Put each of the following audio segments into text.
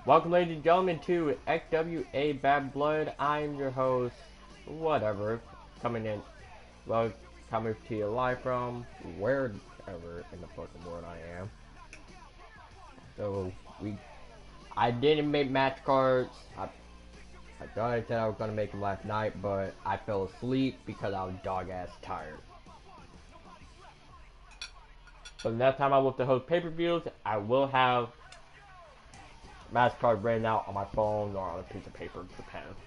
Welcome, ladies and gentlemen, to Xwa Bad Blood. I'm your host, whatever, well, coming to you live from wherever in the fucking world I am. So, I didn't make match cards. I thought I said I was gonna make them last night, but I fell asleep because I was dog-ass tired. So next time I will to host pay-per-views, I will have match card written out on my phone or on a piece of paper, depends.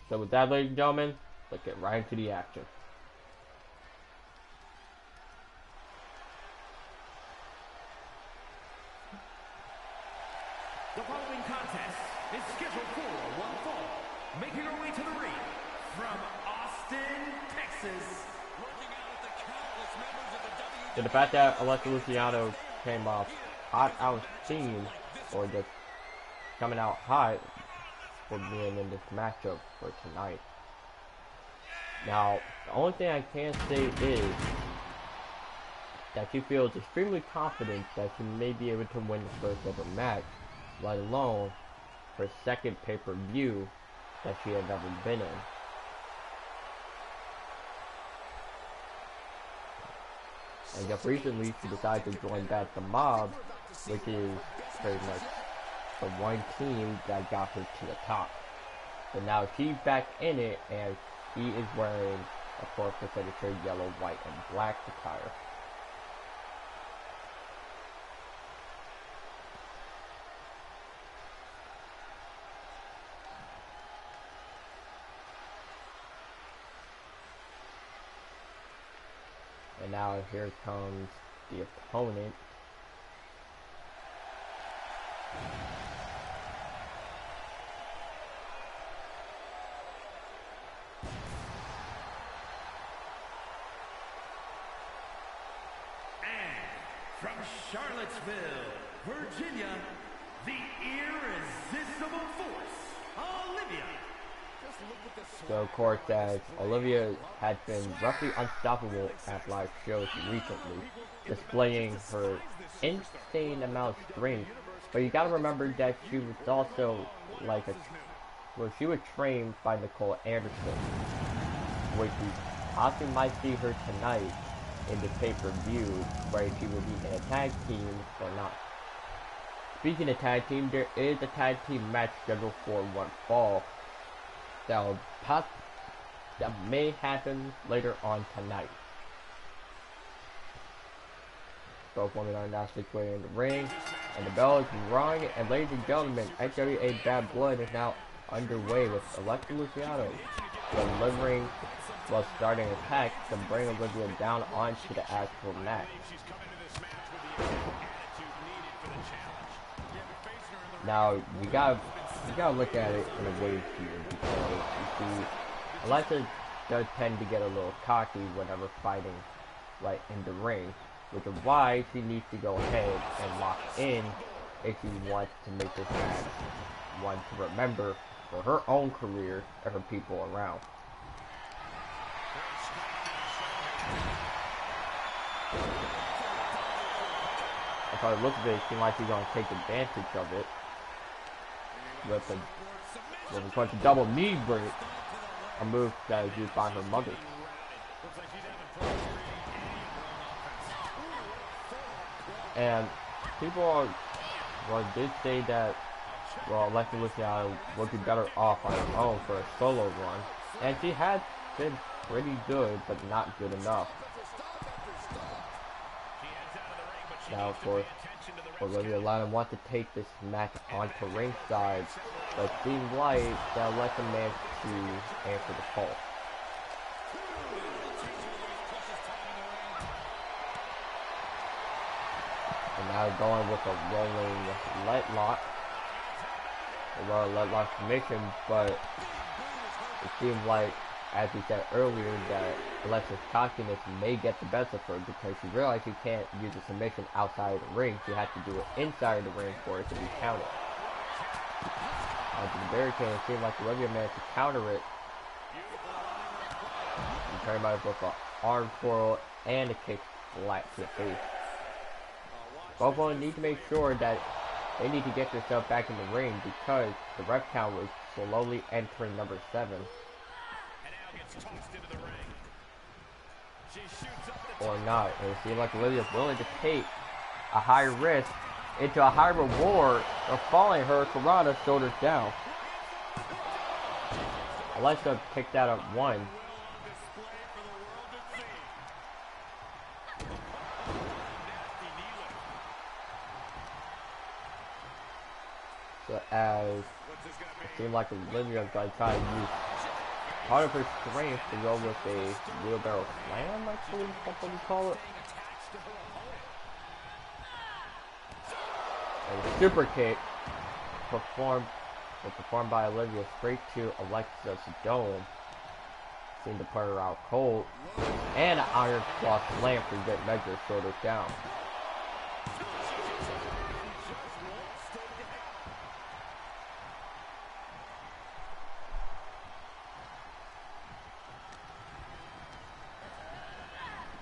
So with that, ladies and gentlemen, let's get right into the action. The following contest is scheduled for one fall. Making her way to the ring from Austin, Texas. So the fact that Alexa Luciano came off hot out steam, or just coming out hot for being in this matchup for tonight. Now, the only thing I can say is that she feels extremely confident that she may be able to win the first ever match, let alone her second pay-per-view that she had never been in. And just recently, she decided to join back the Mob, which is pretty much the one team that got her to the top. So now she's back in it, and she is wearing, of course, the signature yellow, white, and black attire. And now here comes the opponent. And from Charlottesville, Virginia, the irresistible force, Olivia. So of course, as Olivia had been roughly unstoppable at live shows recently, displaying her insane amount of strength. But you gotta remember that she was also she was trained by Nicole Anderson, which we possibly might see her tonight in the pay-per-view, where she will be in a tag team or not. Speaking of tag team, there is a tag team match scheduled for one fall that may happen later on tonight. Both women are now situated in the ring, and the bell is rung, and ladies and gentlemen, Xwa Bad Blood is now underway with Alexa Luciano starting an attack to bring Olivia down onto the actual mat. Now, you gotta look at it in a way here, because you see, Alexa does tend to get a little cocky whenever fighting right in the ring, which is why she needs to go ahead and lock in if she wants to make this match one to remember for her own career and her people around. If I look at it, it seems like she's going to take advantage of it with a double knee break, a move that is used by her mother. And people did say that, Alexa Luciano would be better off on her own for a solo run, and she has been pretty good, but not good enough. Now, of course, Olivia Lana wants to take this match onto ringside, but it seems like that Alexa managed to answer the call. And now going with a rolling let lock submission, but it seems like, as we said earlier, that Alexa's cockiness may get the best of her because she realized she can't use a submission outside of the ring. She has to do it inside the ring for it to be counted. Onto the barricade, it seemed like Olivia managed to counter it. And turn out with an arm twirl and a kick flat to the face. Both of them need to make sure that they need to get themselves back in the ring because the ref count was slowly entering number 7. Or not. It seems like Olivia's willing to take a high risk into a high reward of following her Karada shoulders down. Alexa kicked out at 1. So as it seemed like Olivia's going to try to use part of her strength to go with a wheelbarrow slam, I believe that's what we call it. A super kick performed by Olivia straight to Alexa's dome. Seemed to put her out cold. And an iron claw slam for good measure shoulders down.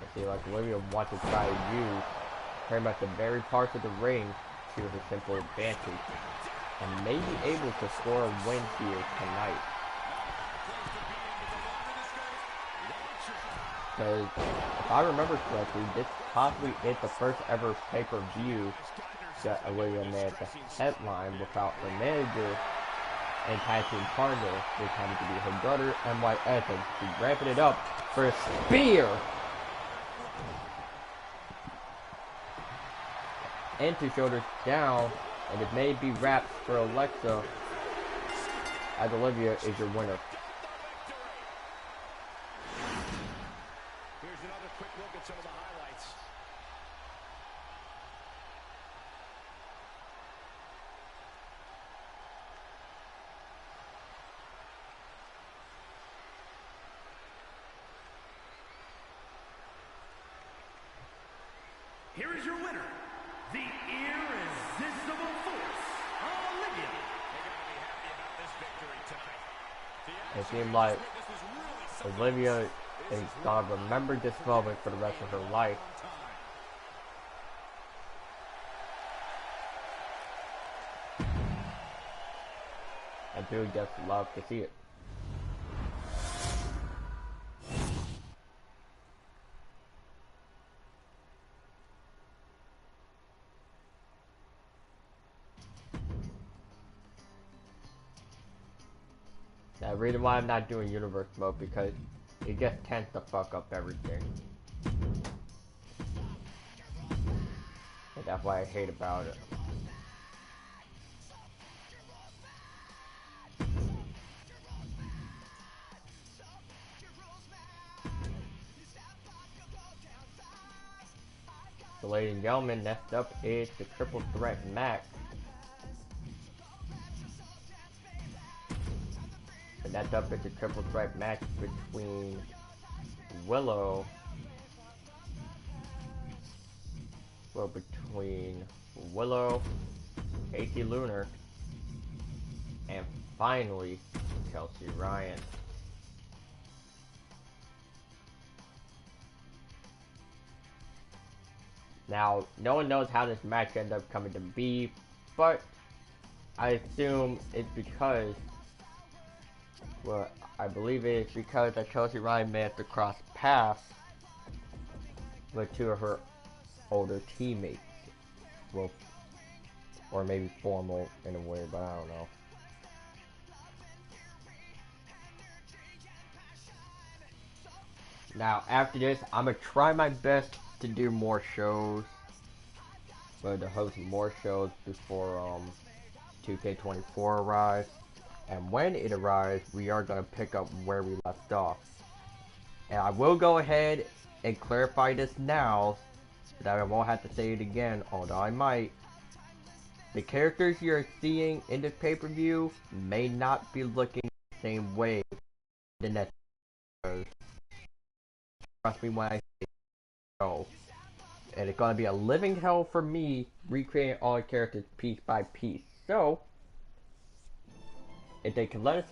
I feel like Olivia wants to try to use pretty much the very parts of the ring to her simple advantage and may be able to score a win here tonight. Because if I remember correctly, this possibly is the first ever pay-per-view that Olivia managed to headline without her manager and tag team partner, which happened to be her brother, MYS, and she's ramping it up for a spear! Into shoulders down, and it may be wrapped for Alexa, as Olivia is your winner. Here's another quick look at some of the highlights. Here is your winner, the irresistible force, Olivia. They're going to be happy about this victory tonight. It seemed like Olivia is gonna remember this moment for the rest of her life. I do just love to see it. Now, the reason why I'm not doing universe mode because it just tends to fuck up everything. And that's why I hate about it. So ladies and gentlemen, next up is the triple threat match. And next up is the triple threat match between Willow, Casey Lunar, and finally Chelsea Ryan. Now, no one knows how this match ended up coming to be, but I assume it's because, well, I believe it's because that Chelsea Ryan managed to cross paths with 2 of her older teammates. Well, or maybe formal in a way, but I don't know. Now, after this, I'm gonna try my best to do more shows, but to host more shows before 2K24 arrives. And when it arrives, we are gonna pick up where we left off. And I will go ahead and clarify this now, so that I won't have to say it again, although I might. The characters you're seeing in this pay-per-view may not be looking the same way the next shows. Trust me when I say so. And it's gonna be a living hell for me recreating all the characters piece by piece. So if they can let us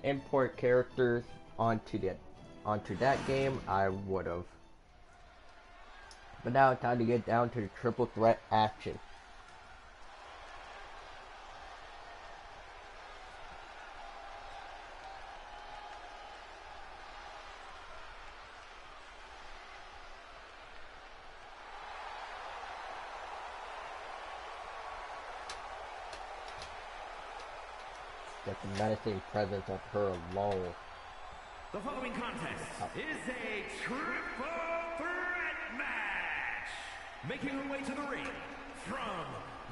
import characters onto that game, I would have. But now it's time to get down to the triple threat action. Get the menacing presence of her alone. The following contest is a triple threat match. Making her way to the ring from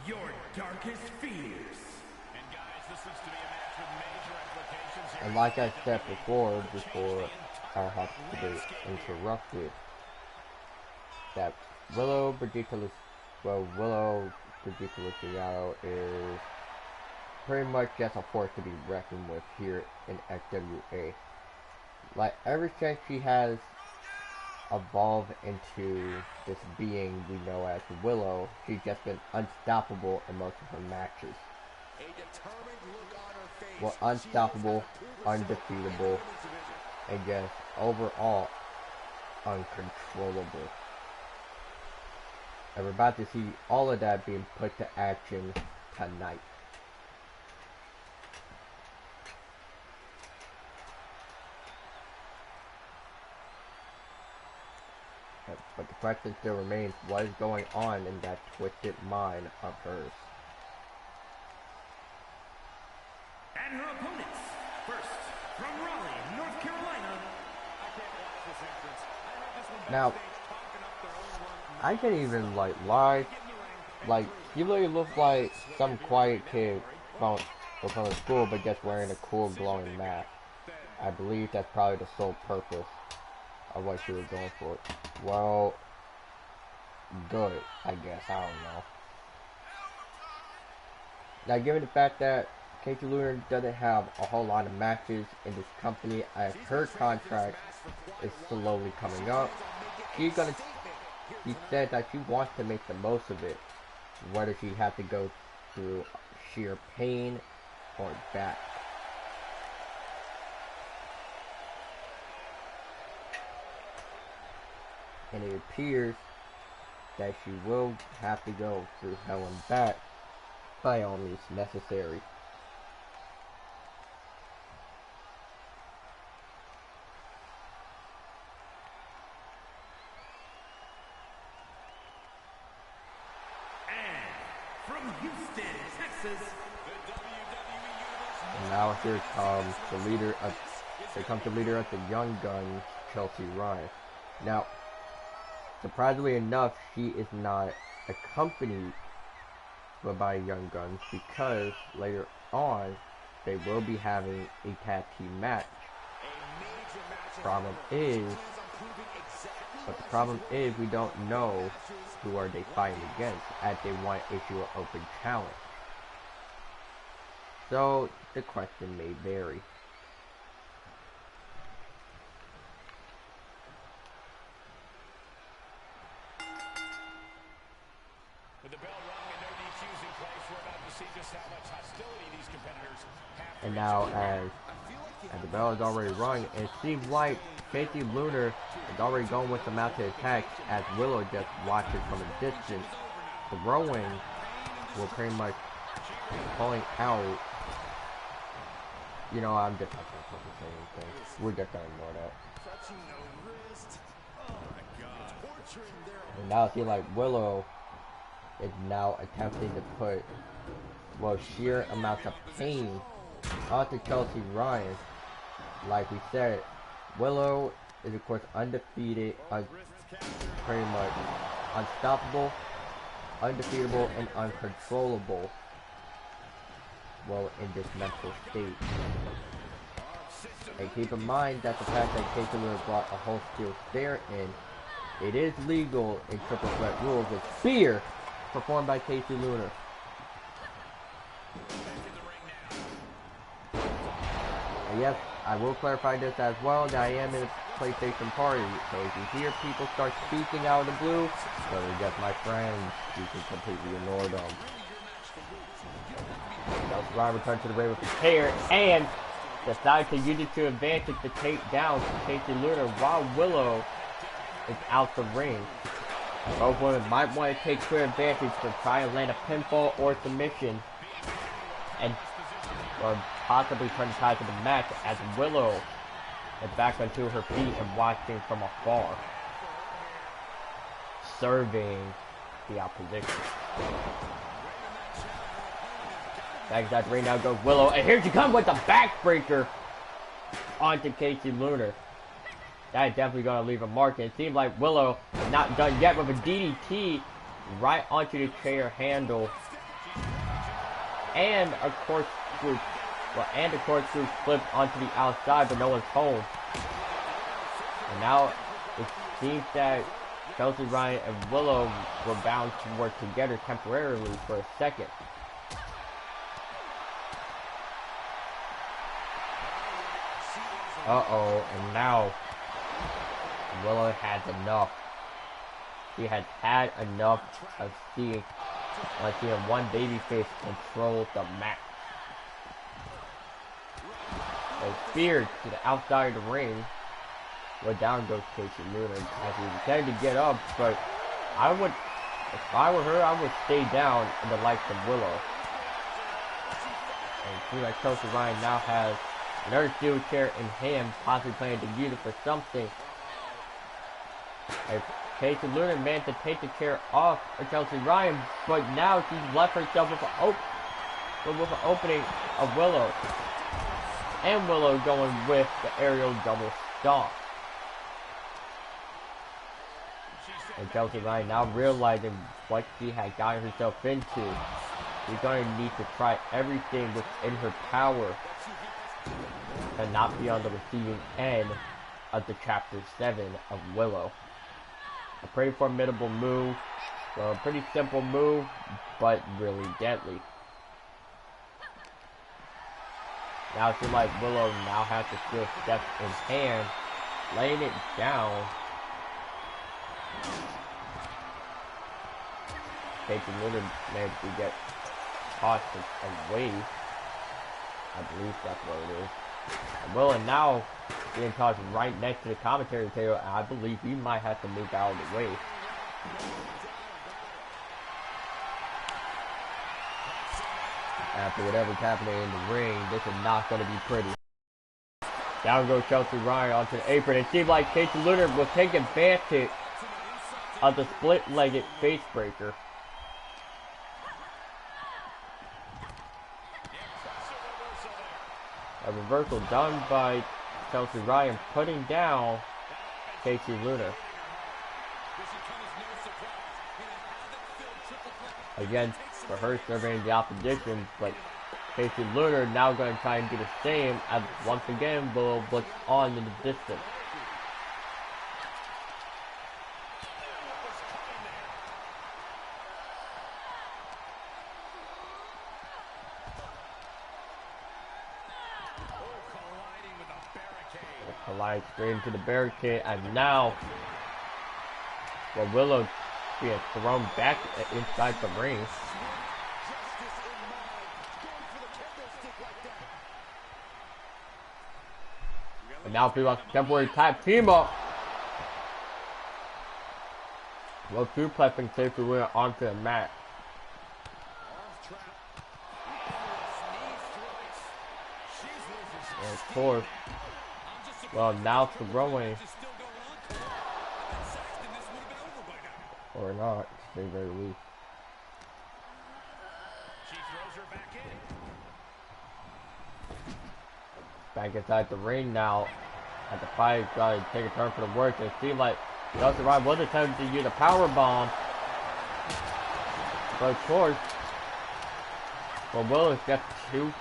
your darkest fears. And guys, this looks to be a match with major implications here. And like I said before I have to be interrupted, that Willow Brigitte Luciano is pretty much just a force to be reckoned with here in XWA. Like, ever since she has evolved into this being we know as Willow, she's just been unstoppable in most of her matches. Well, unstoppable, undefeatable, and just overall uncontrollable. And we're about to see all of that being put to action tonight. But the question still remains, what is going on in that twisted mind of hers? And her opponents, first, from Raleigh, North Carolina. Now, I can't even, lie. Like, you really look like some quiet kid from school, but just wearing a cool glowing mask. I believe that's probably the sole purpose of what she was going for. Well, good, I guess. I don't know. Now, given the fact that Casey Lunar doesn't have a whole lot of matches in this company, as her contract is slowly coming up, she said that she wants to make the most of it, whether she has to go through sheer pain or that. And it appears that she will have to go through hell and back by all means necessary. And from Houston, Texas, And now here comes the leader of the Young Guns, Chelsea Ryan. Now, surprisingly enough, she is not accompanied by Young Guns because later on they will be having a tag team match. The problem is we don't know who are they fighting against, as they want to issue an open challenge. So the question may vary. with the bell rung and no DQs in place, we're about to see just how much hostility these competitors have. And now, as the bell is already rung, it seems like Casey Lunar is already going with the mounted attack, as Willow just watches from a distance. Throwing will pretty much calling out. You know, I'm just not going to say anything. We're just going to ignore that. And now I feel like Willow is now attempting to put, well, sheer amounts of pain onto Chelsea Ryan. Like we said, Willow is of course undefeated, pretty much unstoppable, undefeatable, and uncontrollable. Well, in this mental state. And keep in mind that the fact that Casey Lunar brought a whole steel stare in, it is legal in triple threat rules with spear performed by Casey Lunar. And yes, I will clarify this as well, that I am in a PlayStation party, so if you hear people start speaking out of the blue, so they're just my friends, you can completely ignore them. Ryan returned to the ring with the chair and decides to use it to advantage to take down Casey Lunar while Willow is out the ring. Both women might want to take clear advantage to try and land a pinfall or submission, and or possibly turn the tide of the match as Willow is back onto her feet and watching from afar, serving the opposition. Back inside the ring now goes Willow, and here she comes with the backbreaker onto Casey Lunar. That is definitely going to leave a mark, and it seems like Willow is not done yet with a DDT right onto the chair handle, and a corkscrew, and a corkscrew flipped onto the outside, but no one's home. And now it seems that Chelsea Ryan and Willow were bound to work together temporarily for a second. And now Willow has enough. She has had enough of seeing one babyface control the match. A spear to the outside of the ring. Well, down goes Casey Lunar as he intended to get up, but if I were her, I would stay down in the likes of Willow. And it seems like Chelsea Ryan now has another steel chair in hand, possibly planning to use it for something. If Casey Lunar managed to take the chair off of Chelsea Ryan, but now she's left herself with an opening of Willow. And Willow going with the aerial double stomp. And Chelsea Ryan now realizing what she had gotten herself into. She's going to need to try everything within her power to not be on the receiving end of the Chapter 7 of Willow. A pretty formidable move, a pretty simple move, but really deadly. Now it seems like Willow now has the steel steps in hand, laying it down. Casey Lunar managed to get tossed away. I believe that's what it is. And Willow now being tossed right next to the commentary table, and I believe he might have to move out of the way. After whatever's happening in the ring, this is not going to be pretty. Down goes Chelsea Ryan onto the apron. It seemed like Casey Lunar will take advantage of the split-legged face breaker. A reversal done by Chelsea Ryan, putting down Casey Lunar. Again, for her serving the opposition, but Casey Lunar now going to try and do the same, as once again Willow looks on in the distance. Collide straight into the barricade, and now Willow being thrown back inside the ring. And now people have temporary tag team up. Well, suplexing Casey Lunar onto the mat. And of course, well, now throwing, or not, to say very least. Back inside the ring now, at the fight, trying to take a turn for the work. It seemed like Chelsea Ryan was attempting to use a power bomb, but of course, well, Willow's just too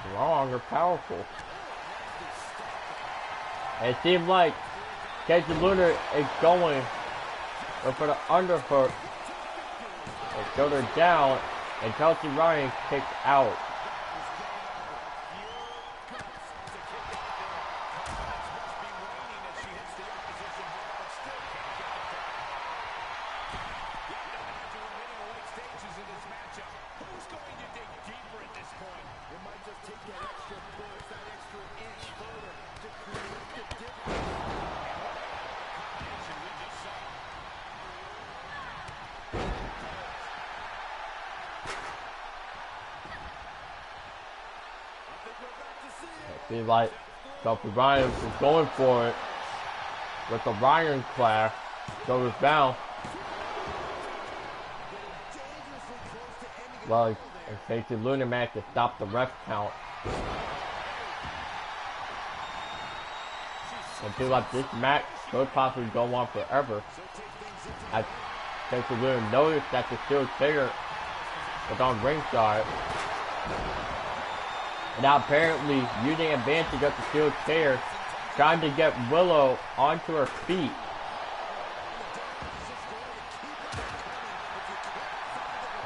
strong or powerful. It seems like Casey Lunar is going for the underhook. They shoulder down, and Chelsea Ryan kicks out. Seems like Chelsea Ryan is going for it with the Ryan clash. Goes down. Well, Casey Luna managed to stop the ref count. It seems like this match could possibly go on forever. As Casey Luna noticed that the steel chair was on ringside. And now apparently using advantage of the steel chair, trying to get Willow onto her feet.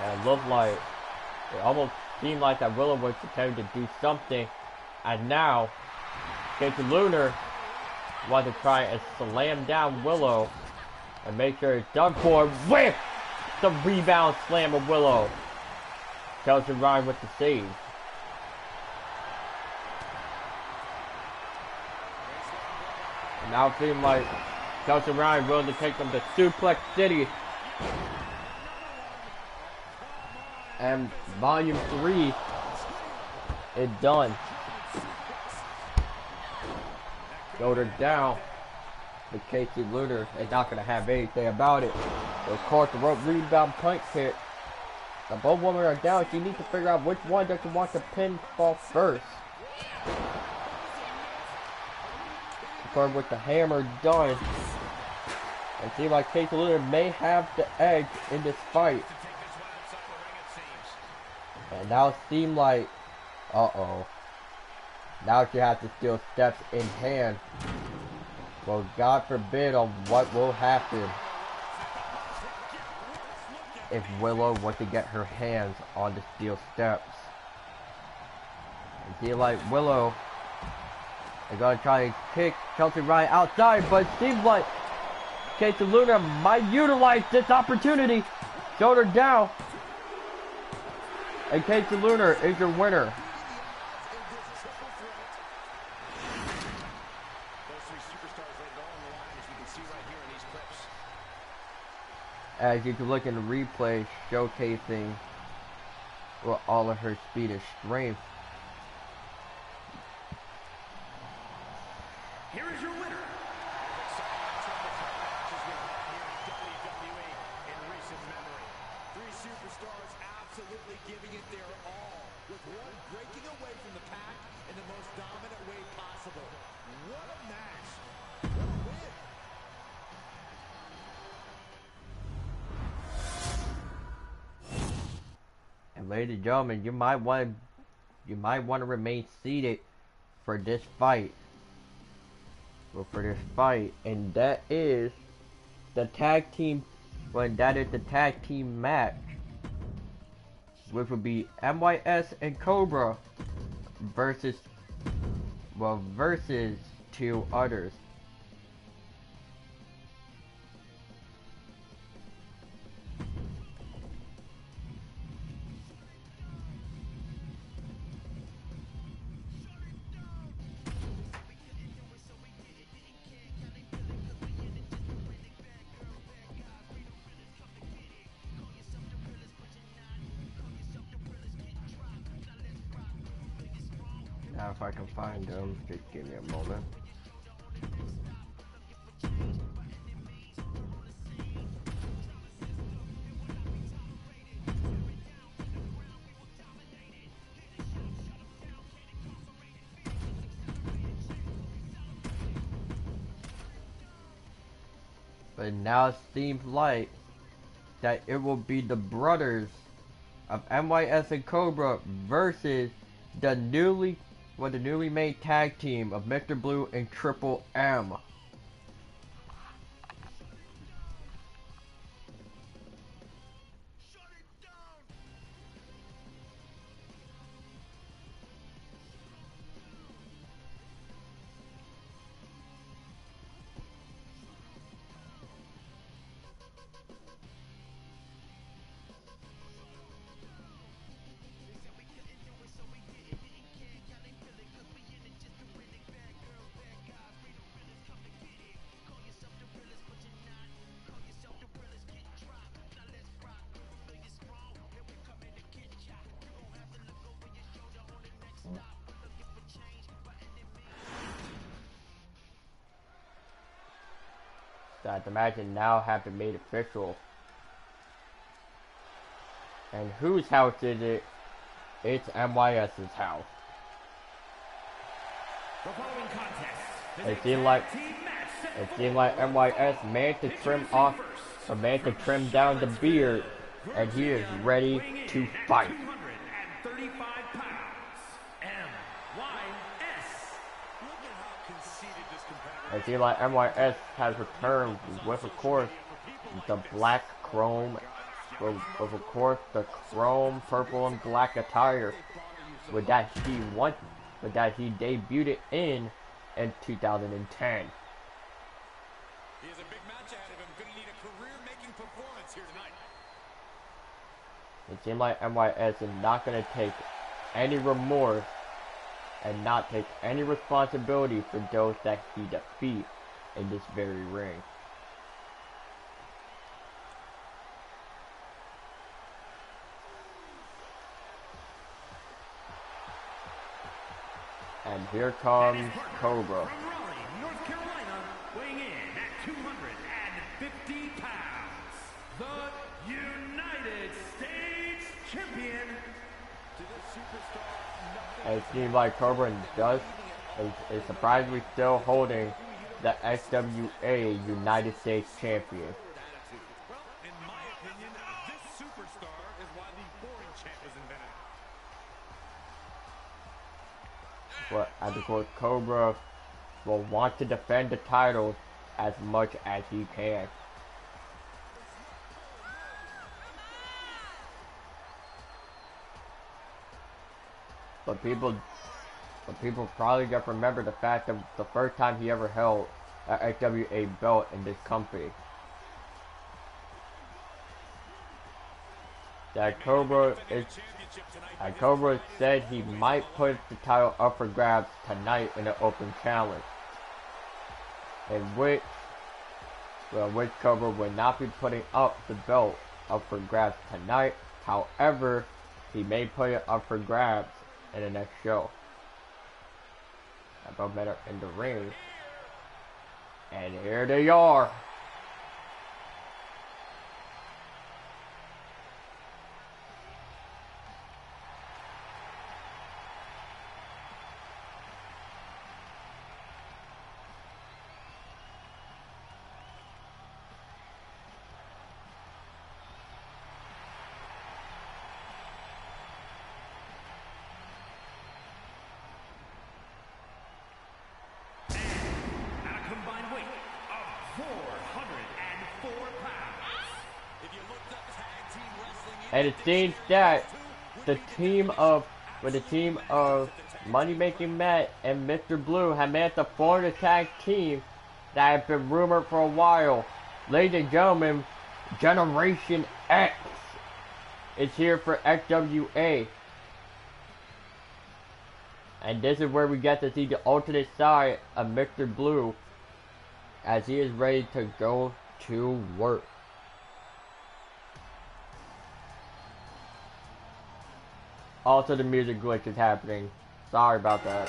And it looked like, it almost seemed like that Willow was attempting to do something. And now, Casey Lunar wanted to try and slam down Willow and make sure it's done for with the rebound slam of Willow. Chelsea Ryan with the save. And now it seems like Chelsea Ryan willing to take them to Suplex City. And Volume 3 is done. Shoulder down. But Casey Lunar is not going to have anything about it. So of course the rope rebound punch hit. Now both women are down. She needs to figure out which one doesn't want the pinfall first. With the hammer done. It seems like Casey Lunar may have the edge in this fight. And now it seems like, uh-oh. Now she has to steal steps in hand. Well, God forbid on what will happen if Willow was to get her hands on the steel steps. It seems like Willow is going to try and kick Chelsea Ryan outside, but it seems like Casey Lunar might utilize this opportunity. Shoulder down. And Casey Lunar is your winner. As you can look in the replay, showcasing well, all of her speed and strength. Here is your winner. Three superstars absolutely giving it their all, with one breaking away from the pack in the most dominant way possible. What a match! What a win! And ladies and gentlemen, you might want to remain seated for this fight. And that is the tag team. That is the tag team match, which would be MYS and Cobra versus two others. Now if I can find them, just give me a moment. But now it seems like that it will be the brothers of MYS and Cobra versus the newly made tag team of Mr. Blue and Triple M. that the match now have been made official. And whose house is it? It's MYS's house. The following contest is It a seemed like tag team match set it for seemed like MYS managed to trim off or managed to trim down the beard, and he is ready to fight. 235 pounds, MYS. Look at how conceited this competitor It seems like MYS has returned with, of course, the black chrome, with of course the chrome, purple, and black attire, with that he debuted in 2010. He has a big match ahead of him. Going to need a career-making performance here tonight. It seems like MYS is not going to take any remorse and not take any responsibility for those that he defeat in this very ring. And here comes Cobra. from Raleigh, North Carolina, weighing in at 250 pounds, the United States Champion. To this superstar, And it seems like Cobra is surprisingly still holding the SWA United States Champion. well, in my opinion, this superstar is why the boring champ was invented. But of course, Cobra will want to defend the title as much as he can. But people probably gonna remember the fact that the first time he ever held a SWA belt in this company. That Cobra said he might put the title up for grabs tonight in an open challenge, in which Cobra would not be putting up the belt up for grabs tonight. However, he may put it up for grabs in the next show. About better in the ring, and here they are. combined weight of 404 pounds. If you looked up tag team wrestling, And it seems that the team of Money Making Matt and Mr. Blue have managed to form a tag team that has been rumored for a while. Ladies and gentlemen, Generation X is here for XWA. And this is where we get to see the alternate side of Mr. Blue as he is ready to go to work. Also, the music glitch is happening. Sorry about that.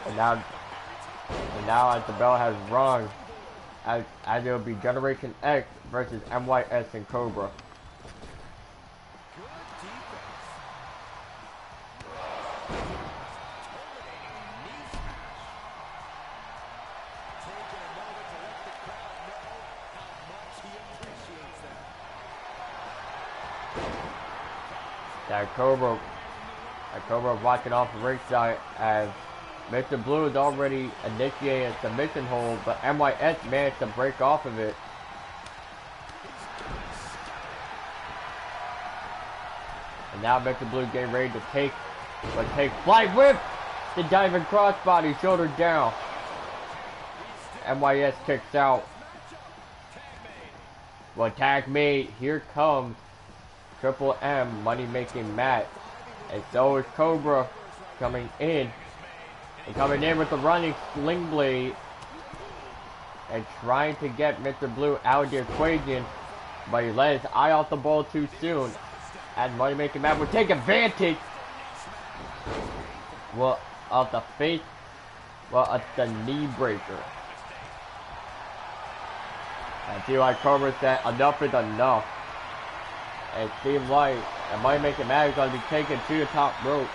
And now as the bell has rung, as it will be Generation X versus MYS and Cobra. That Cobra watching off the ringside as Mr. Blue is already initiated a submission hold, but MYS managed to break off of it. And now Mr. Blue getting ready to take flight with the diving crossbody, shoulder down. MYS kicks out. Well, tag made. Here comes Triple M, Money Making Matt, and so is Cobra coming in. And coming in with the running sling blade and trying to get Mr. Blue out of the equation, but he let his eye off the ball too soon. And Money Making Matt will take advantage. Well, of the face. Well, it's the knee breaker. I feel like Cobra said enough is enough. It seemed like it might make it mad because he's taken to the top rope.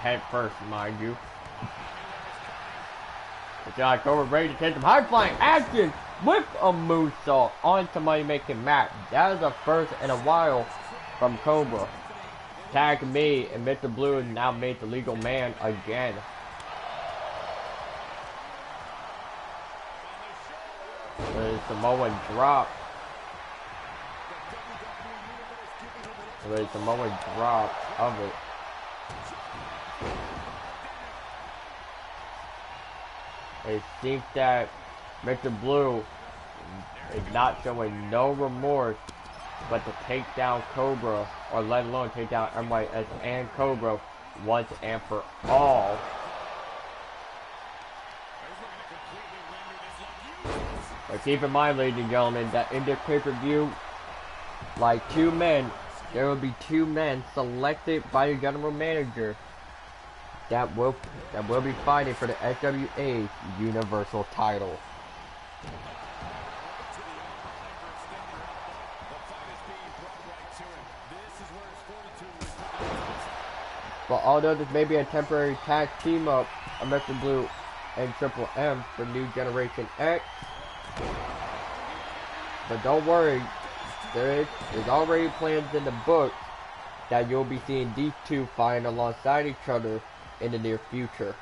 Head first, mind you. It's like Cobra ready to take some high flying action with a moonsault onto Money Making Matt. That is the first in a while from Cobra. Tag me and Mr. Blue now made the legal man again. The Samoan drop. The Samoan drop of it. It seems that Mr. Blue is not showing no remorse but to take down Cobra, or let alone take down MYS and Cobra once and for all. But keep in mind, ladies and gentlemen, that in this pay-per-view, like there will be two men selected by the general manager that will be fighting for the SWA Universal title. But although this may be a temporary tag team up of Mr. Blue and Triple M for New Generation X, but don't worry, there's already plans in the book that you'll be seeing these two fighting alongside each other in the near future.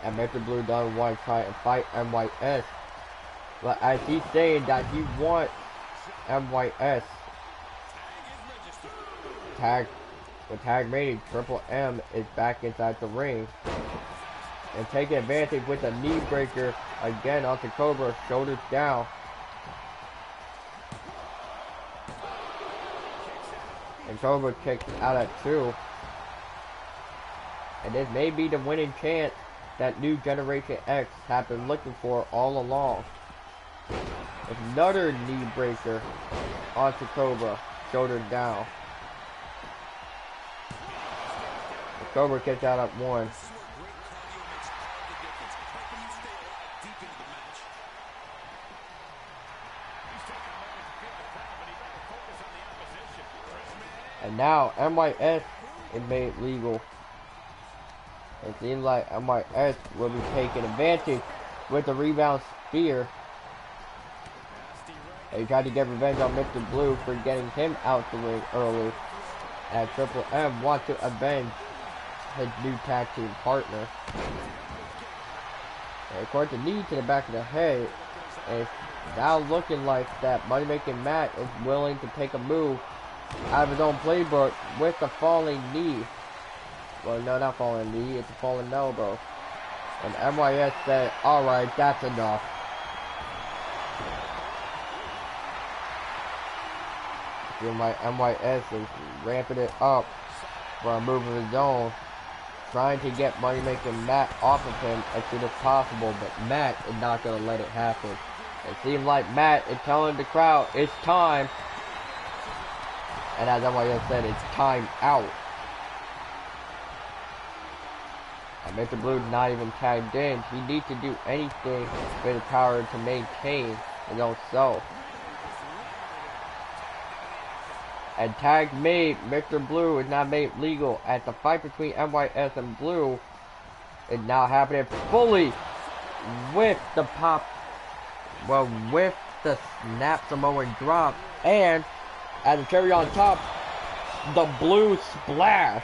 And Mr. Blue doesn't want to try and fight MYS, but as he's saying that he wants MYS tag rating, Triple M is back inside the ring and taking advantage with a knee breaker again onto Cobra, shoulders down. And Cobra kicks out at 2. And this may be the winning chance that New Generation X have been looking for all along. Another knee breaker onto Cobra, shoulders down. And Cobra kicks out at 1. And now MYS is made legal. It seems like MYS will be taking advantage with the rebound spear. They tried to get revenge on Mr. Blue for getting him out the ring early. And Triple M wants to avenge his new tag team partner. And of course, the knee to the back of the head. And it's now looking like that Money Making Matt is willing to take a move out of his own playbook with the falling knee. Well, no, not falling knee, it's a falling elbow. And MYS said, alright, that's enough. I feel like MYS is ramping it up for a move of his own, trying to get Money Making Matt off of him as soon as possible, but Matt is not going to let it happen. It seems like Matt is telling the crowd, it's time. And as MYS said, it's time out. And Mr. Blue's not even tagged in. He needs to do anything with his power to maintain his own self. And tag made, Mr. Blue is now made legal as the fight between MYS and Blue is now happening fully with the pop, well, with the snap Samoan drop, and as a cherry on top, the Blue splash.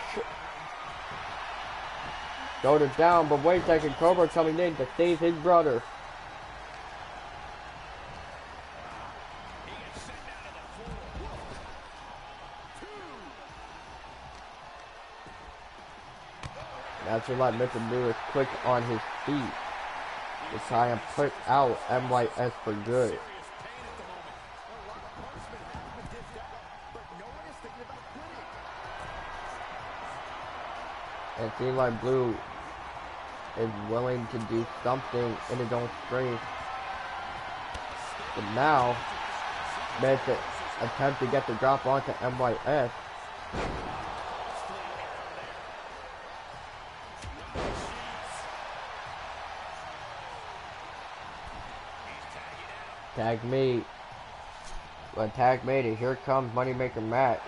Shoulders down, but wait a second, Cobra coming in to save his brother. That's like Mr. Blue is quick on his feet to try and put out MYS for good. And it seems like Blue is willing to do something in his own strength. But now, makes an attempt to get the drop onto MYS. Tag made. Well, tag made it. Here comes Moneymaker Matt.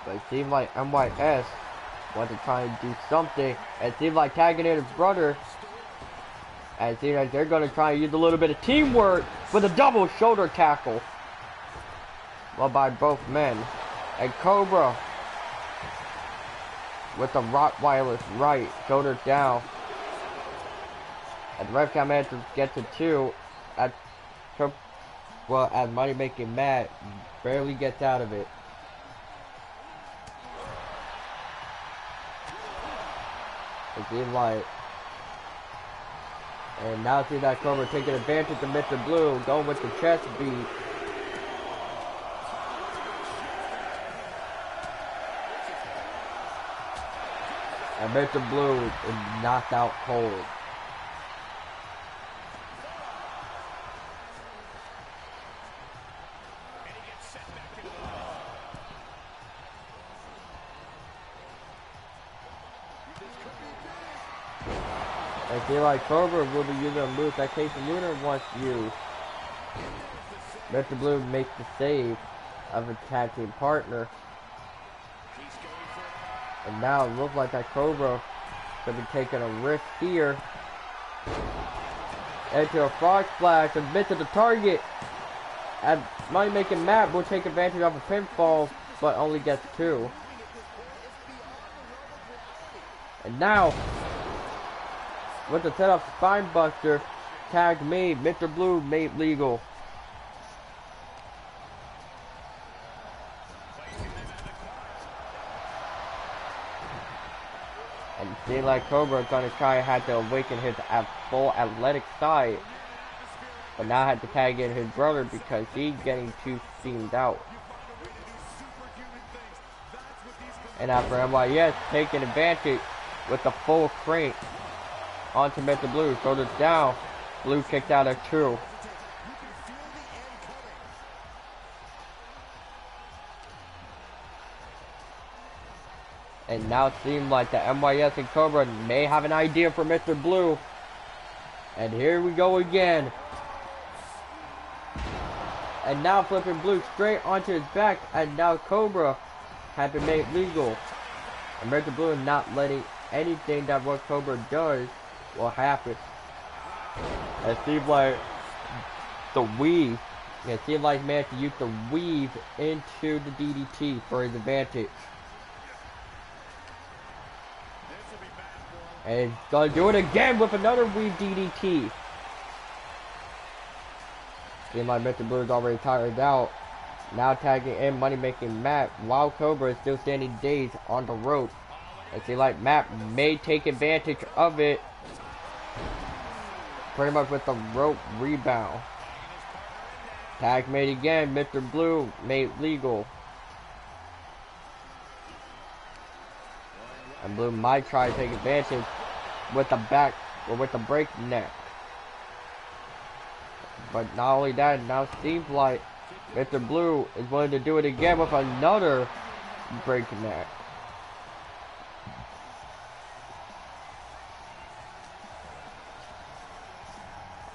But it seemed like MYS wanted to try and do something. And it seemed like tagging in his brother. And it seems like they're going to try and use a little bit of teamwork with a double shoulder tackle. Well, by both men. And Cobra with the Rottweiler's right, shoulder down. And the ref managed to get to 2. As Money Making Matt barely gets out of it. It seems like, and now see that Cobra taking advantage of Mr. Blue, going with the chest beat. And Mr. Blue is knocked out cold. I feel like Cobra will be using a move that Casey Lunar once used. Mr. Blue makes the save of a tag team partner. And now it looks like that Cobra could be taking a risk here. Into a frog splash and missed the target. And Money Making Matt will take advantage of a pinfall, but only gets 2. And now, with the setup spine buster, tag made, Mr. Blue made legal. And it seems like Cobra is going to try had to awaken his full athletic side. But now had to tag in his brother because he's getting too steamed out. And after MYS taking advantage with the full crank onto Mr. Blue, shoulders down, Blue kicked out at 2. And now it seems like the MYS and Cobra may have an idea for Mr. Blue. And here we go again. And now flipping Blue straight onto his back, and now Cobra had been made legal. And Mr. Blue not letting anything that what Cobra does will happen. It seems like the weave. It seems like man to use the weave into the DDT for his advantage. And he's gonna do it again with another weave DDT. Seems like Mr. Blue is already tired out. Now tagging in Money Making Matt while Cobra is still standing dazed on the rope. It seems like Matt may take advantage of it. Pretty much with the rope rebound. Tag made again, Mr. Blue made legal. And Blue might try to take advantage with the back or with the break neck. But not only that, now seems like Mr. Blue is willing to do it again with another break neck.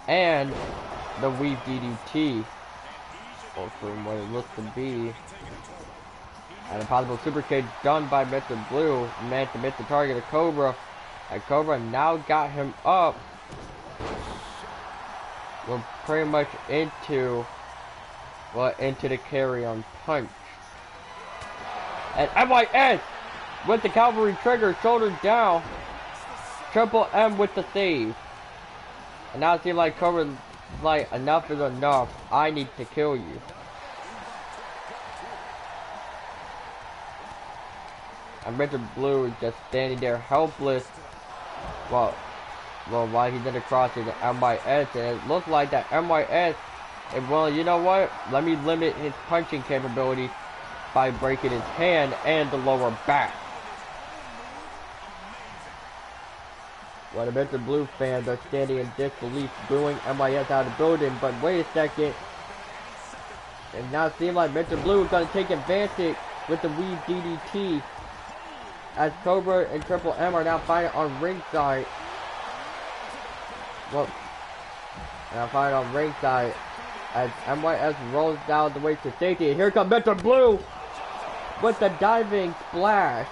And the weave DDT, or from what it looks to be. And a possible super kick done by Mr. Blue, managed to miss the target of Cobra. And Cobra now got him up. We're pretty much into the carry-on punch. And MYS with the cavalry trigger, shoulders down. Triple M with the save. And now it seems like Cobra's like, enough is enough. I need to kill you. And Mr. Blue is just standing there helpless. Well, while he's in the crosses of MYS, and it looks like that MYS is, well, you know what? Let me limit his punching capability by breaking his hand and the lower back. Well, the Mr. Blue fans are standing in disbelief, booing MYS out of the building, but wait a second. And now it seems like Mr. Blue is going to take advantage with the weave DDT. as Cobra and Triple M are now fighting on ringside. Well, now fighting on ringside as MYS rolls down the way to safety. And here comes Mr. Blue with the diving splash.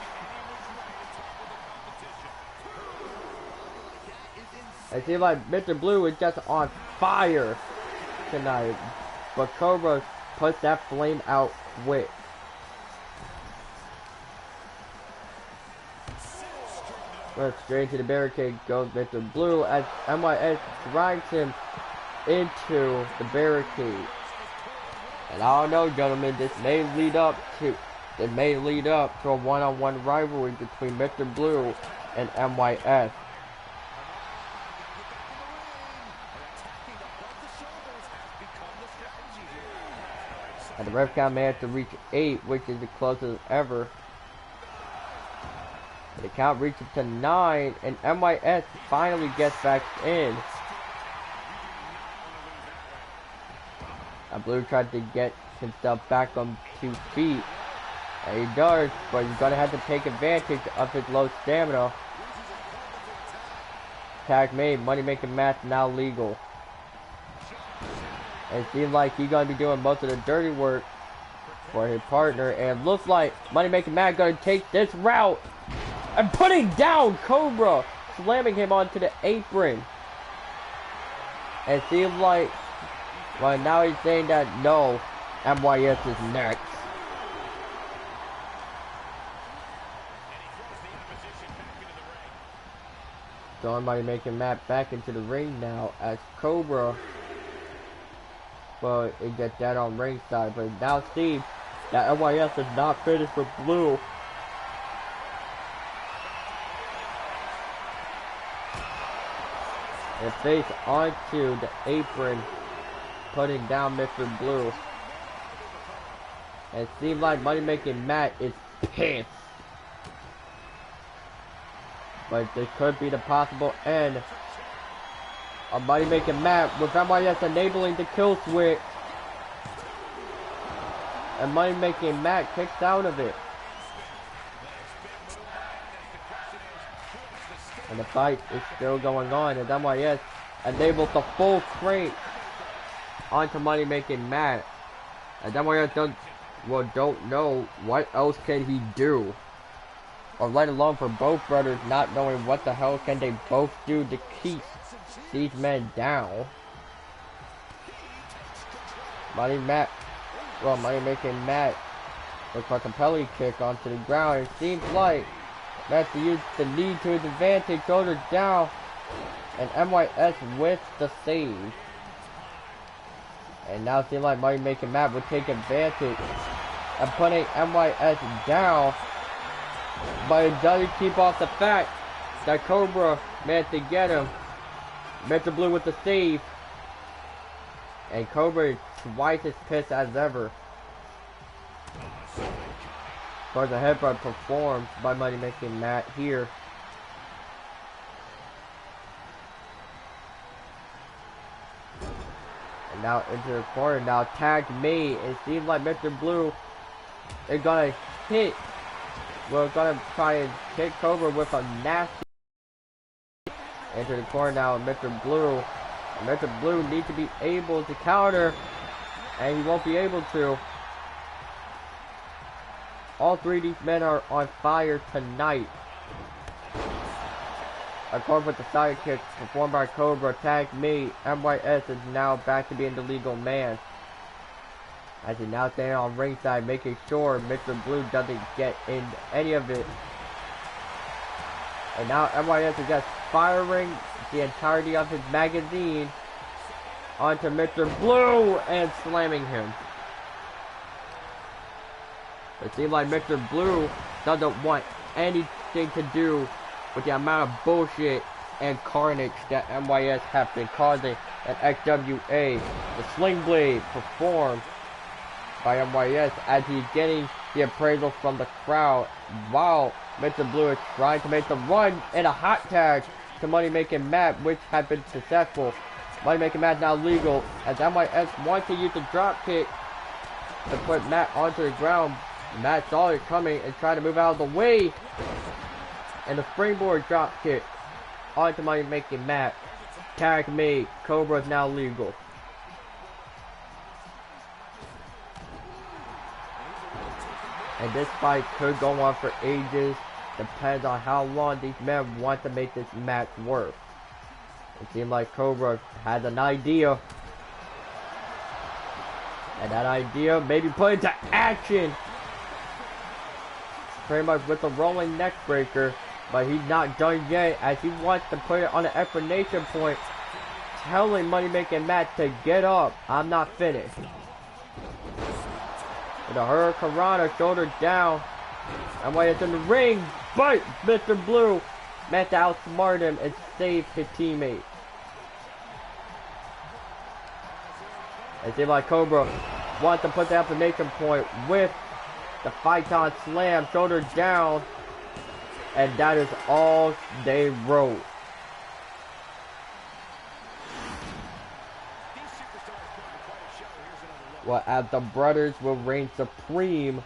It seems like Mr. Blue is just on fire tonight, but Cobra puts that flame out quick. But straight to the barricade goes Mr. Blue as MYS drives him into the barricade. And I don't know, gentlemen, this may lead up to a one-on-one rivalry between Mr. Blue and MYS. And the ref count managed to reach 8, which is the closest ever. The count reaches to 9, and MYS finally gets back in. And Blue tried to get himself back on 2 feet. And he does, but he's gonna have to take advantage of his low stamina. Tag made, money making match now legal. And it seems like he's gonna be doing most of the dirty work for his partner, and looks like money making match gonna take this route and putting down Cobra, slamming him onto the apron. And it seems like, well, now he's saying that no, MYS is next. So money making Matt back into the ring now as Cobra, well, it gets that on ringside, but now Steve, that MYS is not finished with Blue. And face onto the apron, putting down Mr. Blue. And it seems like Money Making Matt is pissed. But this could be the possible end of Money Making Matt with MYS enabling the kill switch. And Money Making Matt kicks out of it. And the fight is still going on as MYS enables the full crate onto Money Making Matt. And MYS don't know what else can he do. Or let alone for both brothers not knowing what the hell can they both do to keep these men down. Money Making Matt looks like a compelling kick onto the ground. It seems like Matt to use the knee to his advantage, shoulders down, and MYS with the save. And now it seems like Money Making Matt would take advantage of putting MYS down, but it doesn't keep off the fact that Cobra managed to get him. Mr. Blue with the save, and Cobra is twice as pissed as ever. But the headbutt performed by Money Making Matt here. And now into the corner, now tagged me. It seems like Mr. Blue is gonna hit. We're gonna try and hit Cobra with a nasty. Into the corner now, Mr. Blue. And Mr. Blue needs to be able to counter, and he won't be able to. All three of these men are on fire tonight. According with the side kick performed by Cobra, tagged me. MYS is now back to being the legal man. As he now standing on ringside, making sure Mr. Blue doesn't get in any of it. And now MYS is just firing the entirety of his magazine onto Mr. Blue and slamming him. It seems like Mr. Blue doesn't want anything to do with the amount of bullshit and carnage that MYS have been causing at XWA. The Sling Blade performed by MYS as he's getting the appraisal from the crowd, while Mr. Blue is trying to make the run in a hot tag to Money Making Matt, which had been successful. Money Making Matt now legal as MYS wants to use the drop kick to put Matt onto the ground, Matt saw it coming and tried to move out of the way. And the springboard drop kick onto Money Making Matt. Tag made. Cobra is now legal. And this fight could go on for ages. Depends on how long these men want to make this match work. It seemed like Cobra has an idea. And that idea maybe put into action. Pretty much with the rolling neck breaker. But he's not done yet, as he wants to put it on an explanation point. Telling Money Making Matt to get up. I'm not finished. With a Hurricanrana, shoulder down. And while it's in the ring, but Mr. Blue meant to outsmart him and save his teammate. It seemed like Cobra wants to put the explanation point with the Phyton Slam, shoulder down. And that is all they wrote. Well, as the brothers will reign supreme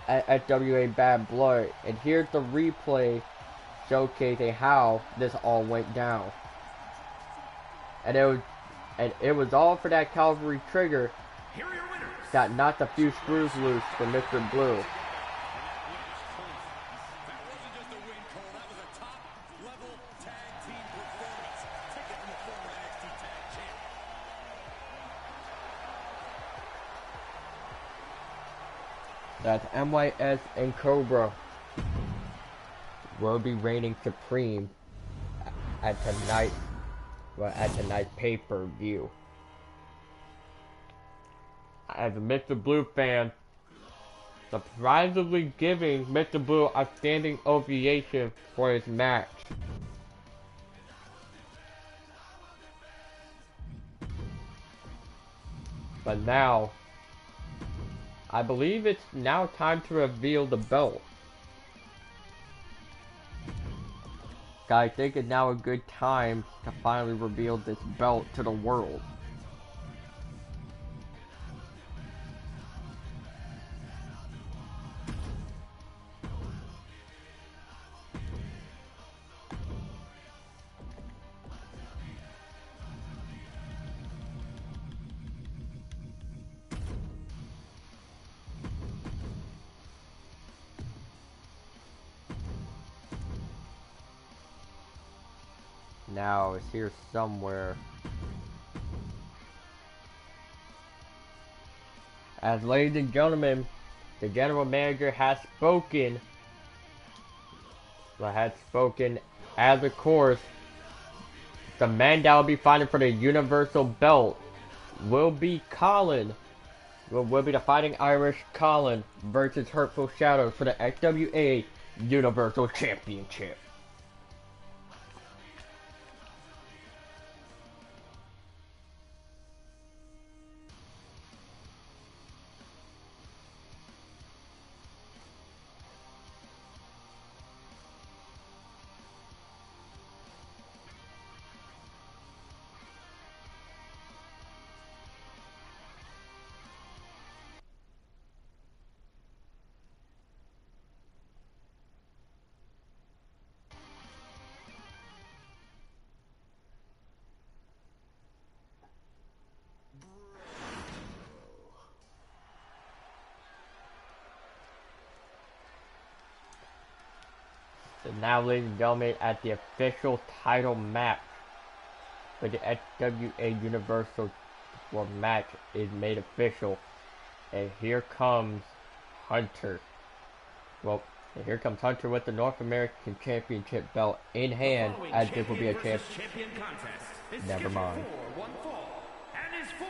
at Xwa Bad Blood. And here's the replay showcasing how this all went down. And it was all for that Calvary trigger that knocked a few screws loose for Mr. Blue. That's MYS and Cobra will be reigning supreme at tonight's pay-per-view. As a Mr. Blue fan, surprisingly giving Mr. Blue a standing ovation for his match. But now, I believe it's now time to reveal the belt. I think it's now a good time to finally reveal this belt to the world. Now it's here somewhere. As ladies and gentlemen, the general manager has spoken. As of course, the man that will be fighting for the Universal Belt will be Colin. Will be the Fighting Irish Colin versus Hurtful Shadows for the XWA Universal Championship. So now, ladies and gentlemen, at the official title match for the XWA Universal match is made official. And here comes Hunter. Well, here comes Hunter with the North American Championship belt in hand, as this will be a champion contest. Never mind. One fall, and is for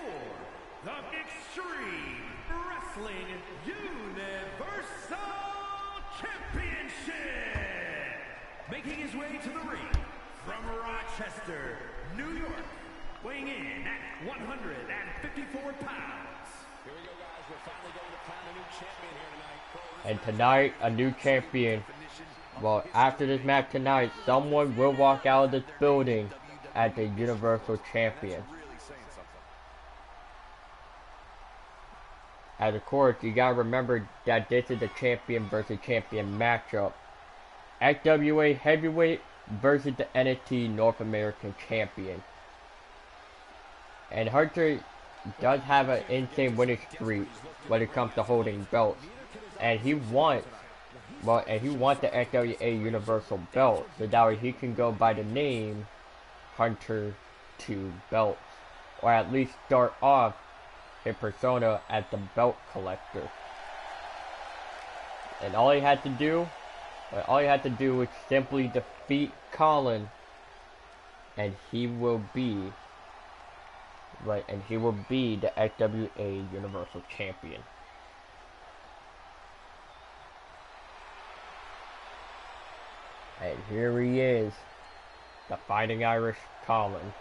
the Extreme Wrestling Universal Championship. Making his way to the ring from Rochester, New York, weighing in at 154 pounds. Here we go, guys. We're finally going to crown a new champion here tonight. And tonight, a new champion. Well, after this match tonight, someone will walk out of this building as the Universal Champion. And of course, you gotta remember that this is a champion versus champion matchup. XWA Heavyweight versus the NXT North American Champion. And Hunter does have an insane winning streak when it comes to holding belts. And he wants the XWA Universal Belt, so that way he can go by the name Hunter 2 Belts. Or at least start off his persona as the belt collector. And all he had to do was simply defeat Colin, and he will be the XWA Universal Champion. And here he is, the Fighting Irish Colin.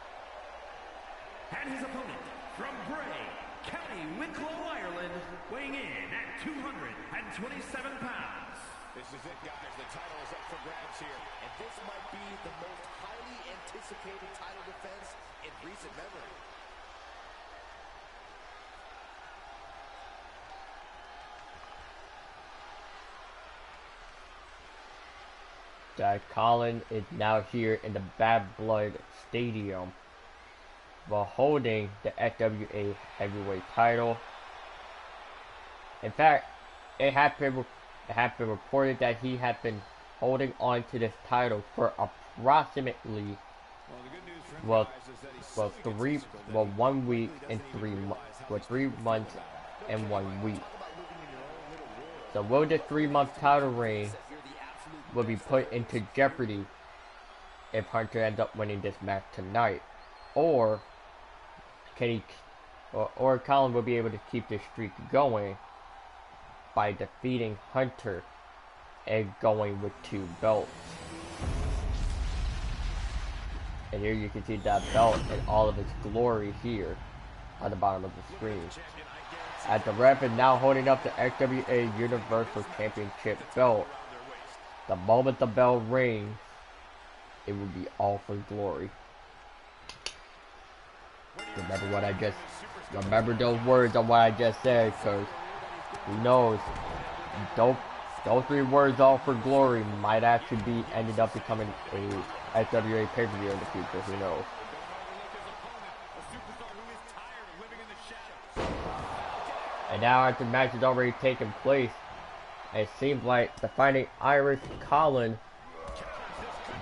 And his opponent from Bray, County Wicklow, Ireland, weighing in at 227 pounds. This is it, guys. The title is up for grabs here. And this might be the most highly anticipated title defense in recent memory. Colin is now here in the Bad Blood Stadium while holding the XWA Heavyweight title. In fact, it had been reported that he had been holding on to this title for approximately 1 week and 3 months, 3 months and 1 week. So will the 3-month title reign will be put into jeopardy if Hunter ends up winning this match tonight, or Colin will be able to keep this streak going by defeating Hunter and going with 2 belts. And here you can see that belt in all of its glory here on the bottom of the screen. As the ref is now holding up the XWA Universal Championship belt, the moment the bell rings, it will be all for glory. Remember those words of what I just said, because who knows, those 3 words, all for glory, might actually be ended up becoming a SWA pay-per-view in the future, who knows. And now after the match has already taken place, it seems like the Fighting Irish Colin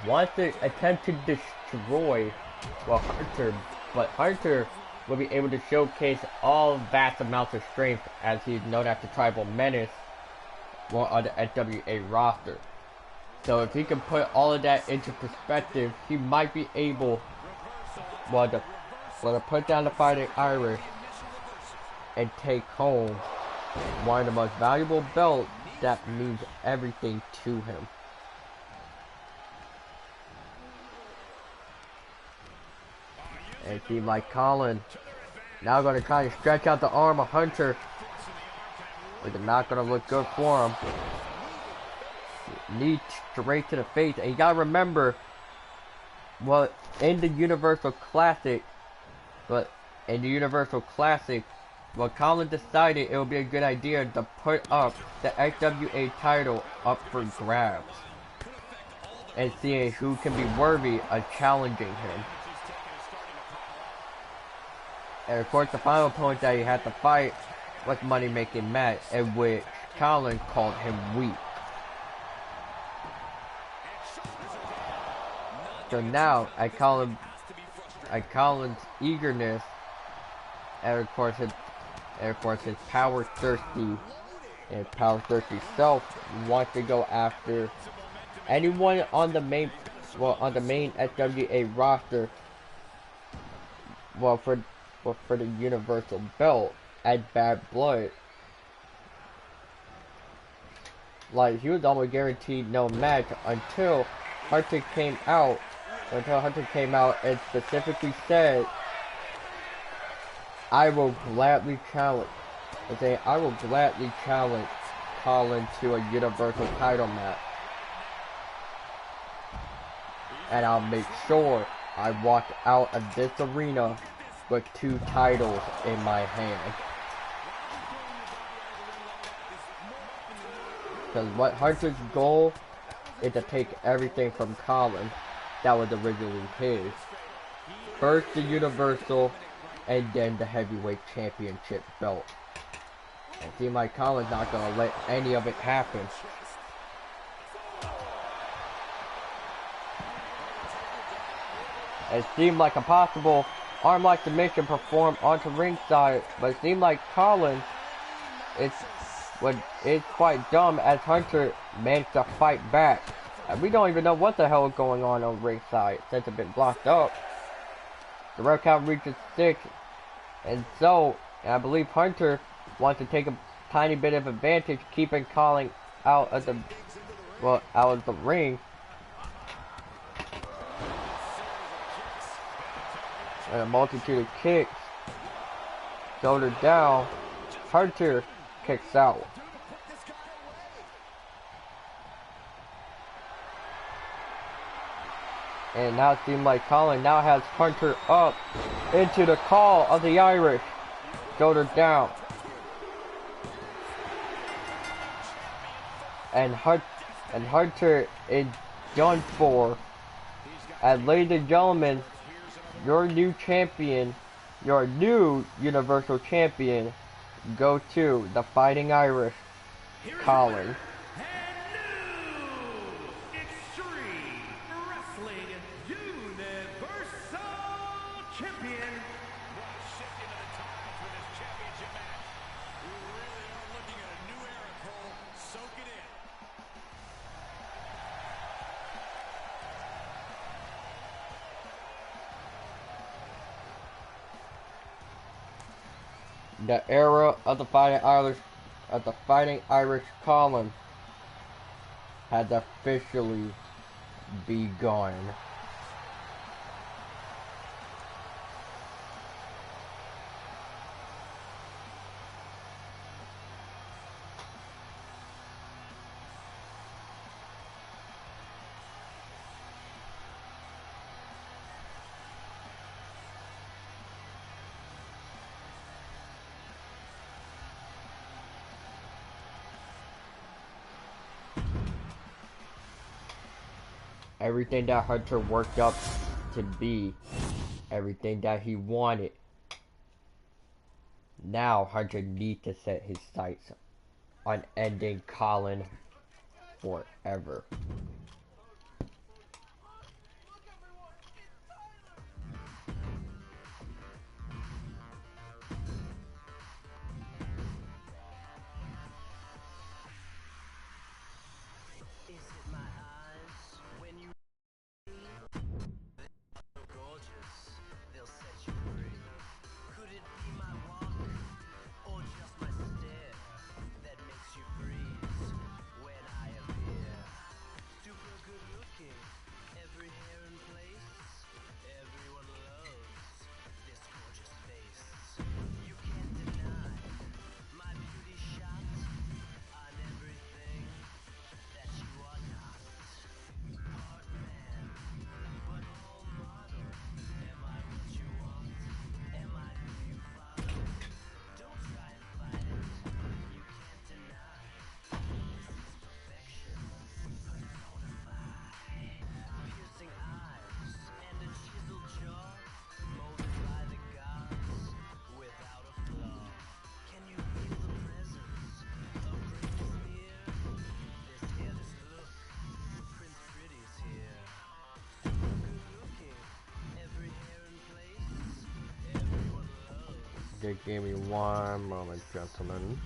wants to attempt to destroy Hunter, but Hunter will be able to showcase all vast amounts of strength as he's known as the Tribal Menace on the SWA roster. So if he can put all of that into perspective, he might be able to put down the Fighting Irish and take home one of the most valuable belts that means everything to him. And it seems like Colin now going to try to stretch out the arm of Hunter, but it's not going to look good for him. Knee straight to the face. And you got to remember, in the Universal Classic, Colin decided it would be a good idea to put up the XWA title up for grabs and seeing who can be worthy of challenging him. And of course, the final opponent that he had to fight was Money Making Matt, in which Colin called him weak. So now, at Colin's eagerness, and of course his power thirsty self wants to go after anyone on the main SWA roster, for the Universal Belt at Bad Blood. Like, he was almost guaranteed no match until Hunter came out and specifically said, I will gladly challenge Colin to a Universal title match. And I'll make sure I walk out of this arena with 2 titles in my hand. Because what Hunter's goal is to take everything from Colin that was originally his. First the Universal, and then the Heavyweight Championship belt. It seems like Colin's not going to let any of it happen. It seemed like a possible arm-lock submission performed onto ringside, but it seemed like Colin is quite dumb as Hunter managed to fight back. And we don't even know what the hell is going on ringside since it's been blocked up. The ref count reaches 6, and I believe Hunter wants to take a tiny bit of advantage, keeping Colin out of the ring. And a multitude of kicks. Shoulder down. Hunter kicks out. And now it seems like Colin now has Hunter up into the call of the Irish. Shoulder down. And Hunter is done for. And ladies and gentlemen, your new champion, your new Universal Champion, go to the Fighting Irish, Colin. The era of the Fighting Irish Colin has officially begun. Everything that Hunter worked up to be, everything that he wanted. Now Hunter needs to set his sights on ending Colin forever. Just give me one moment, gentlemen.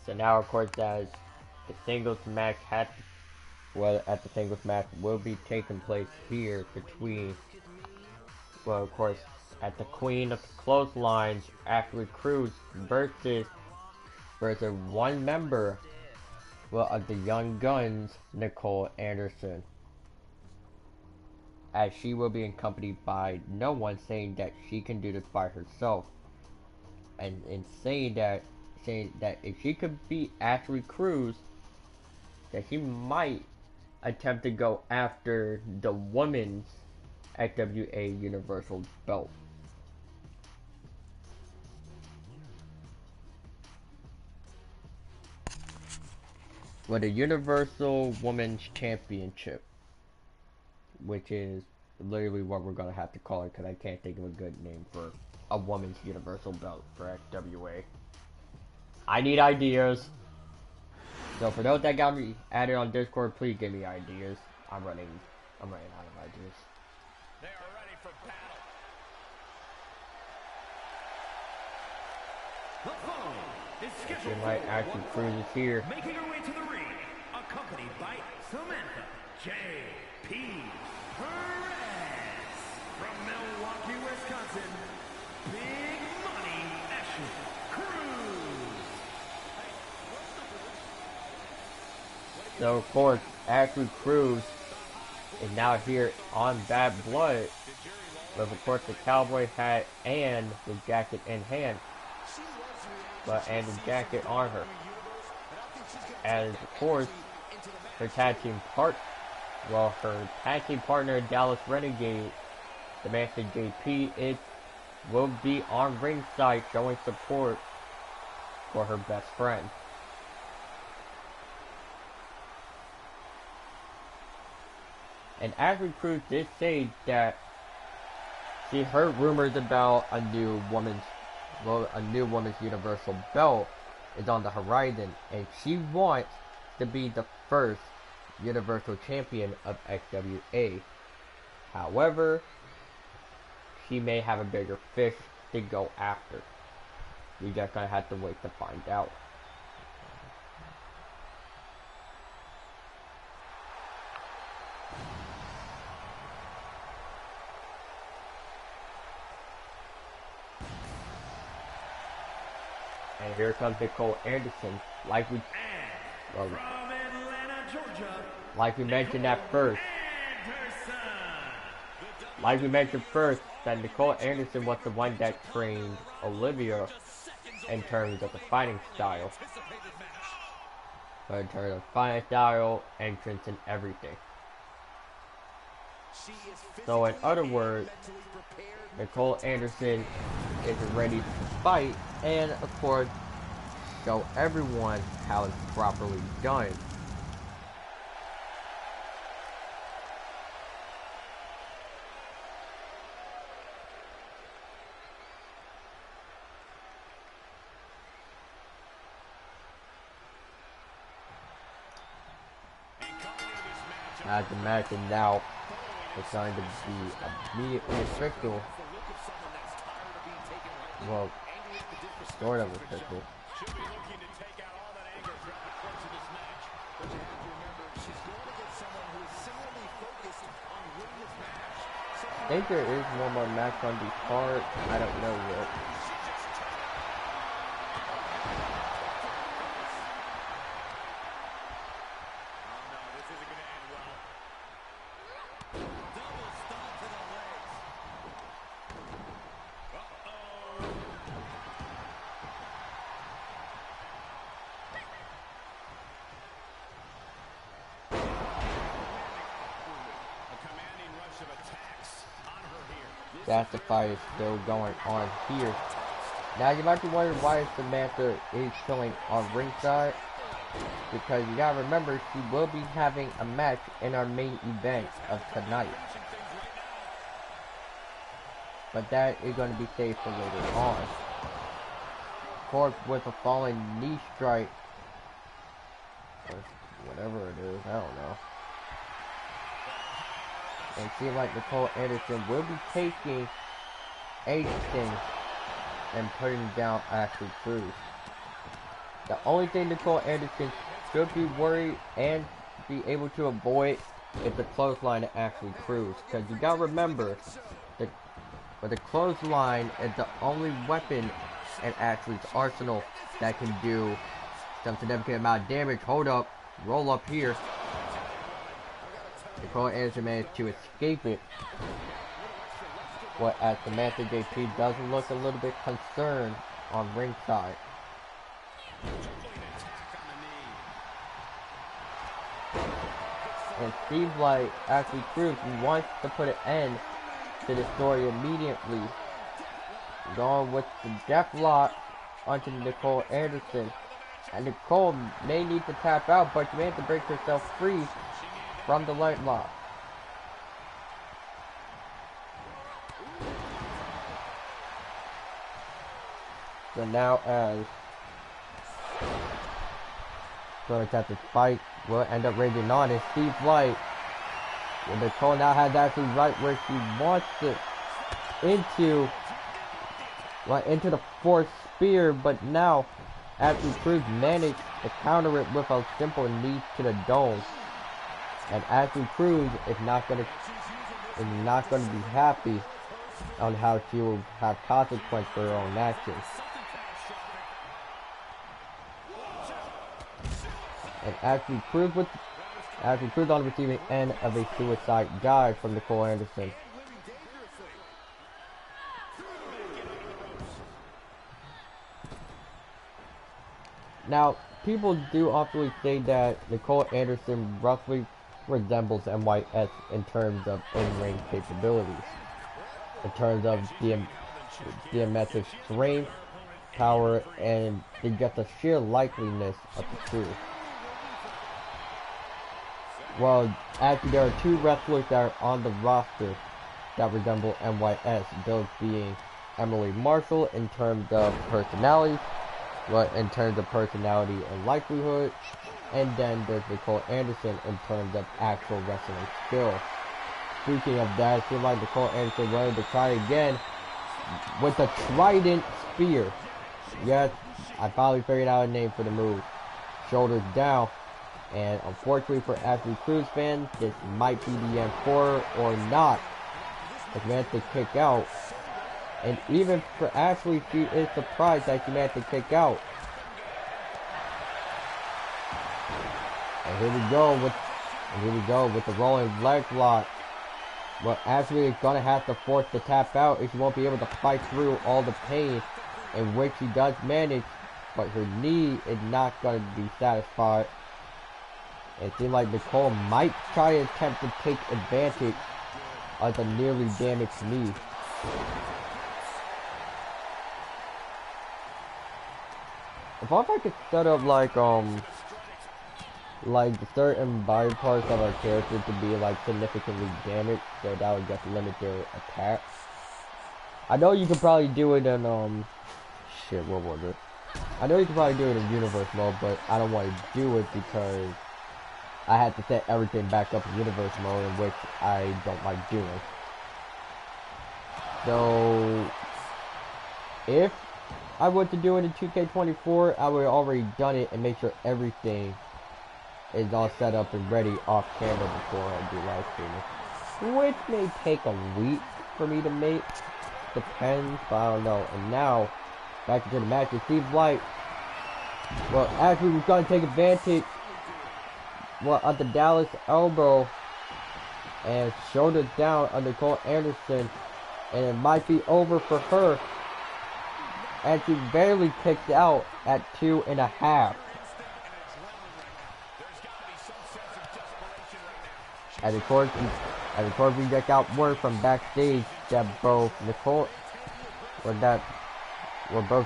So now, of course, as the singles match will be taking place here between, well, of course, at the Queen of the Clotheslines, Ashley Cruz versus one member, well, of the Young Guns, Nicole Anderson, as she will be accompanied by no one, saying that she can do this by herself, and saying that if she could beat Ashley Cruz, that she might attempt to go after the women's XWA Universal belt. For the Universal Women's Championship, which is literally what we're gonna have to call it because I can't think of a good name for a women's Universal belt for XWA. I need ideas. So for those that got me added on Discord, please give me ideas. I'm running out of ideas. They are ready for battle. The foe is scheduled She might for actually one cruise fall, here. making her way to the ring, accompanied by Samantha J.P. Perez. From Milwaukee, Wisconsin, Big Money Ashley Cruz. So of course, Ashley Cruz is now here on Bad Blood with of course the cowboy hat and the jacket in hand, and the jacket on her. As of course, her tag team partner Dallas Renegade, the Master JP, will be on ringside showing support for her best friend. And Ashley Cruz did say that she heard rumors about a new women's Universal belt is on the horizon, and she wants to be the first Universal Champion of XWA. However, she may have a bigger fish to go after. We just gonna have to wait to find out. And here comes Nicole Anderson, like we mentioned at first. Like we mentioned first, that Nicole Anderson was the one that trained Olivia in terms of the fighting style. In terms of fighting style, entrance, and everything. So in other words, Nicole Anderson is ready to fight and of course show everyone how it's properly done. As the match is now it's going to be immediately official. Well, sort of official. I think there is one more match on the card. I don't know yet. That's the fight is still going on here. Now you might be wondering why Samantha is showing on ringside. Because you gotta remember she will be having a match in our main event of tonight. But that is going to be saved for later on. Of course, with a falling knee strike, or whatever it is, I don't know. And it seems like Nicole Anderson will be taking anything and putting down Ashley Cruz. The only thing Nicole Anderson should be worried and be able to avoid is the clothesline of Ashley Cruz. Because you gotta remember, the clothesline is the only weapon in Ashley's arsenal that can do some significant amount of damage. Hold up, roll up here. Nicole Anderson managed to escape it. But as Samantha JP does look a little bit concerned on ringside. And it seems like Ashley Cruz wants to put an end to the story immediately. Going with the death lock onto Nicole Anderson. And Nicole may need to tap out, but she may have to break herself free from the light lock. So now as going at the fight will end up raging on, and Steve Light, well, Nicole now has actually right where she wants it into the fourth spear, but now Ashley Cruz managed to counter it with a simple knee to the dome. And Ashley Cruz is not gonna be happy on how she will have consequence for her own actions. And Ashley Cruz on the receiving end of a suicide dive from Nicole Anderson. Now, people do often say that Nicole Anderson roughly resembles MYS in terms of in-ring capabilities, in terms of DMS's strength, power, and just the sheer likeliness of the two. Well, actually there are two wrestlers that are on the roster that resemble MYS, those being Emily Marshall in terms of personality, and likelihood, and then there's Nicole Anderson in terms of actual wrestling skill. Speaking of that, it seems like Nicole Anderson wanted to try again with the Trident Spear. Yes, I finally figured out a name for the move. Shoulders down. And unfortunately for Ashley Cruz fans, this might be the end for her or not. If managed to kick out. And even for Ashley, she is surprised that she managed to kick out. And here we go with the rolling leg lock. Well, Ashley is gonna have to force the tap out if she won't be able to fight through all the pain, in which she does manage, but her knee is not gonna be satisfied. It seems like Nicole might try to attempt to take advantage of the nearly damaged knee. If I could set up like certain body parts of our character to be like significantly damaged, so that would just limit their attacks. I know you could probably do it in what was it? I know you could probably do it in universe mode, but I don't want to do it because I had to set everything back up in universe mode, in which I don't like doing. So if I were to do it in 2K24, I would have already done it and make sure everything is all set up and ready off camera before I do live streaming, which may take a week for me to make. Depends, but I don't know. And now back into the match with Steve Light. Well, actually, we're gonna take advantage. Well, at the Dallas elbow and shoulders down on Nicole Anderson, and it might be over for her. And she barely kicked out at 2.5. And of course, we get out word from backstage that both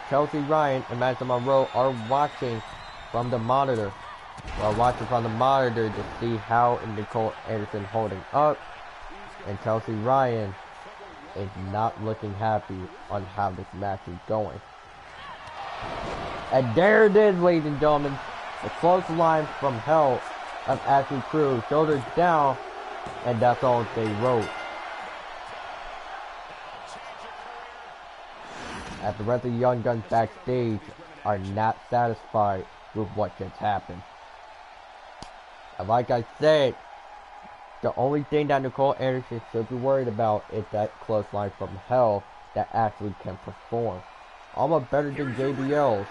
Chelsea Ryan and Madison Monroe are watching from the monitor. We're watching from the monitor to see how Nicole Anderson holding up, and Chelsea Ryan is not looking happy on how this match is going. And there it is, ladies and gentlemen, the close line from hell of Ashley Cruz, shoulders down, and that's all they wrote. As the rest of the Young Guns backstage are not satisfied with what just happened. And like I said, the only thing that Nicole Anderson should be worried about is that close line from hell that Ashley can perform. Almost better than JBL's.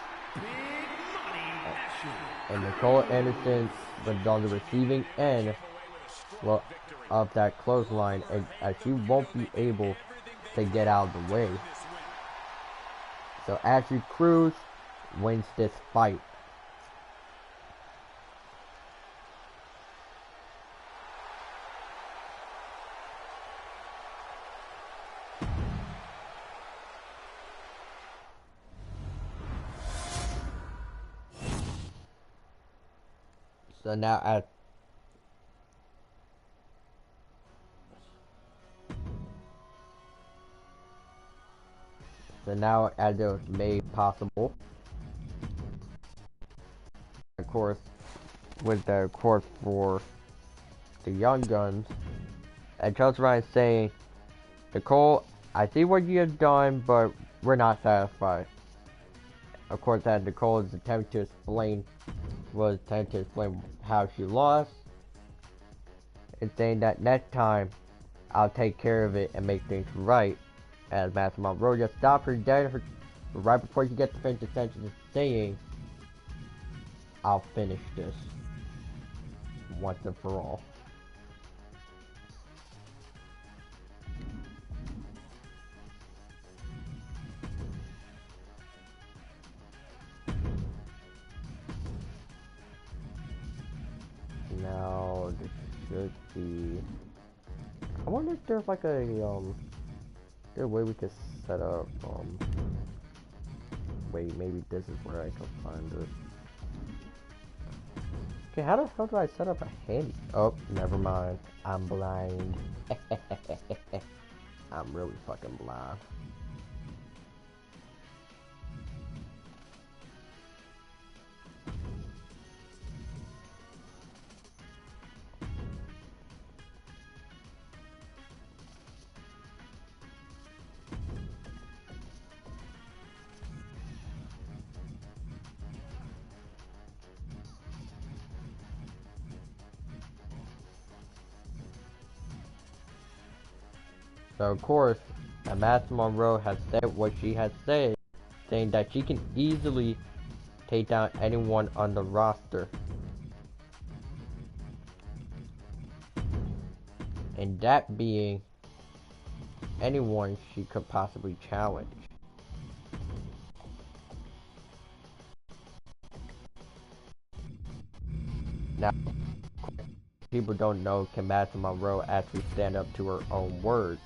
And Nicole Anderson was on the receiving end, well, of that clothesline, and she won't be able to get out of the way. So Ashley Cruz wins this fight. So now at as it was made possible, of course, with the court for the Young Guns, and Charles Ryan saying, Nicole, I see what you have done, but we're not satisfied. Of course, as Nicole is attempting to explain how she lost, and saying that next time I'll take care of it and make things right. As Master Monroe just stopped her dead right before she gets to finish the sentence, saying, I'll finish this once and for all. Now this should be. I wonder if there's like a there a way we could set up wait, maybe this is where I can find it. Okay, how the hell do I set up a hand? Oh, never mind. I'm blind. I'm really fucking blind. So of course, Master Monroe has said what she has said, saying that she can easily take down anyone on the roster. And that being anyone she could possibly challenge. Now, people don't know, can Master Monroe actually stand up to her own words?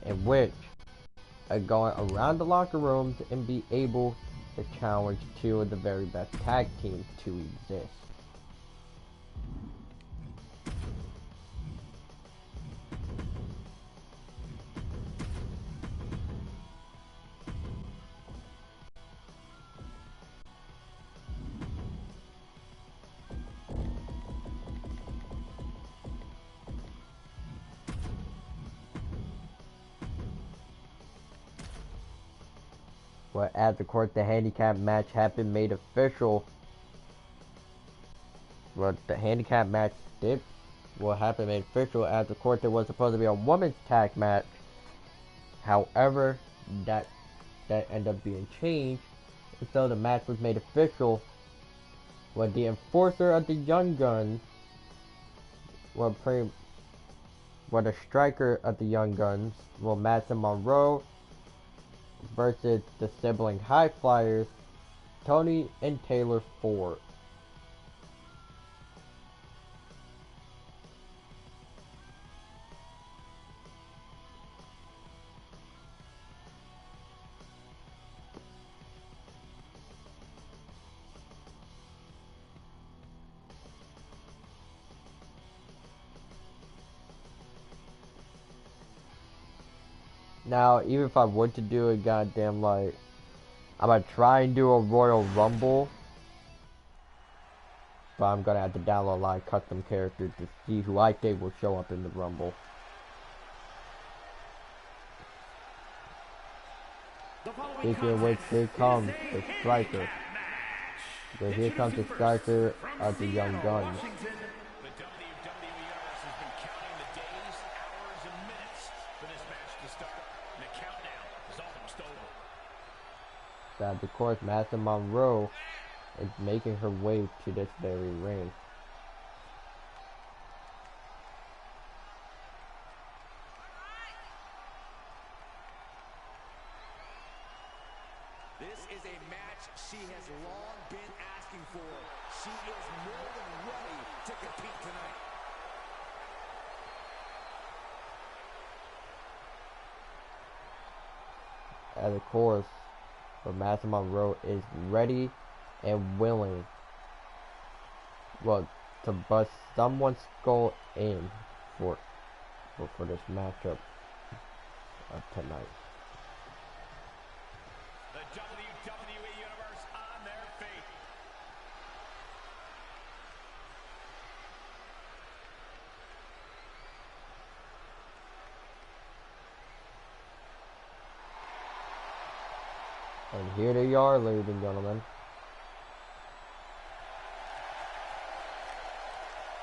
In which, going around the locker rooms and be able to challenge two of the very best tag teams to exist. But as of course the handicap match had been made official, the handicap match have been made official, as of course there was supposed to be a women's tag match. However, that ended up being changed, and so the match was made official when the enforcer of the Young Guns, the striker of the Young Guns, Master Monroe, versus the sibling High Flyers, Tony and Taylor Ford. Now, even if I were to do a goddamn, like, I'm gonna try and do a Royal Rumble, but I'm gonna have to download a lot of custom characters to see who I think will show up in the Rumble. Speaking of which, here comes the striker. So here comes the striker of the Young Guns. That of course Master Monroe is making her way to this very ring. This is a match she has long been asking for. She is more than ready to compete tonight. And of course, but Master Monroe is ready and willing well, to bust someone's skull in for this matchup of tonight. The WWE Universe on their feet. And here they are, ladies and gentlemen.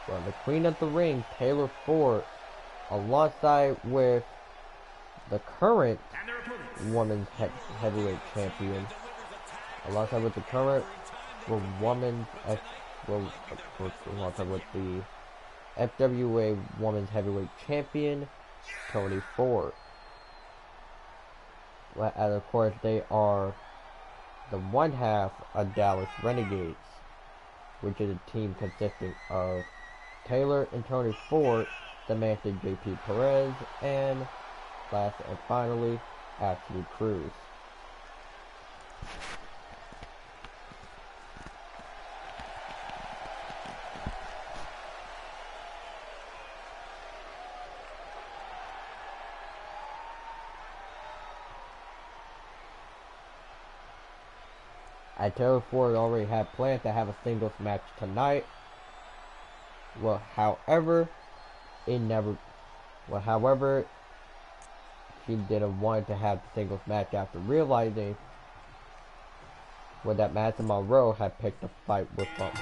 Well, the Queen of the Ring, Taylor Ford, alongside with the current women's heavyweight champion, alongside with the current alongside with the FWA Women's Heavyweight Champion, Toni Ford. And of course, they are the one half of Dallas Renegades, which is a team consisting of Taylor and Toni Ford, Samantha JP Perez, and last and finally, Ashley Cruz. Taylor Ford already had planned to have a singles match tonight. Well, however, she didn't want to have the singles match after realizing that Madison Monroe had picked a fight with them.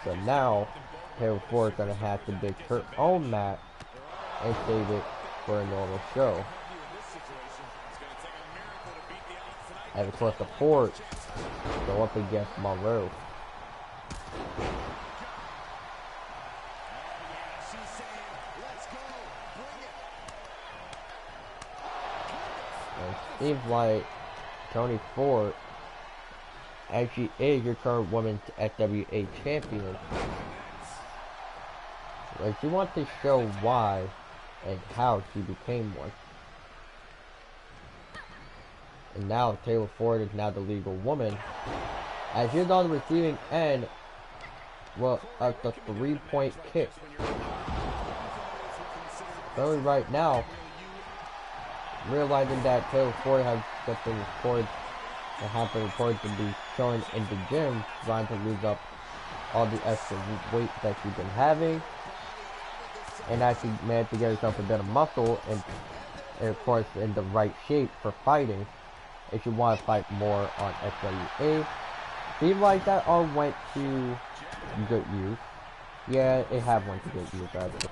So now, Taylor Ford is going to have to pick her own match and save it for a normal show. And of course, the Ford go up against Monroe. And it seems like Toni Ford actually is your current women's FWA champion. Like, she wants to show why and how she became one. And now Taylor Ford is now the legal woman, as she's on the receiving end, well, of the 3-point kick. Currently right now, realizing that Taylor Ford has just been reported to be showing in the gym, trying to lose up all the extra weight that she's been having, and actually managed to get herself a bit of muscle and of course in the right shape for fighting. If you want to fight more on FWA, seems like that all went to good use. Yeah, it have went to good use, actually.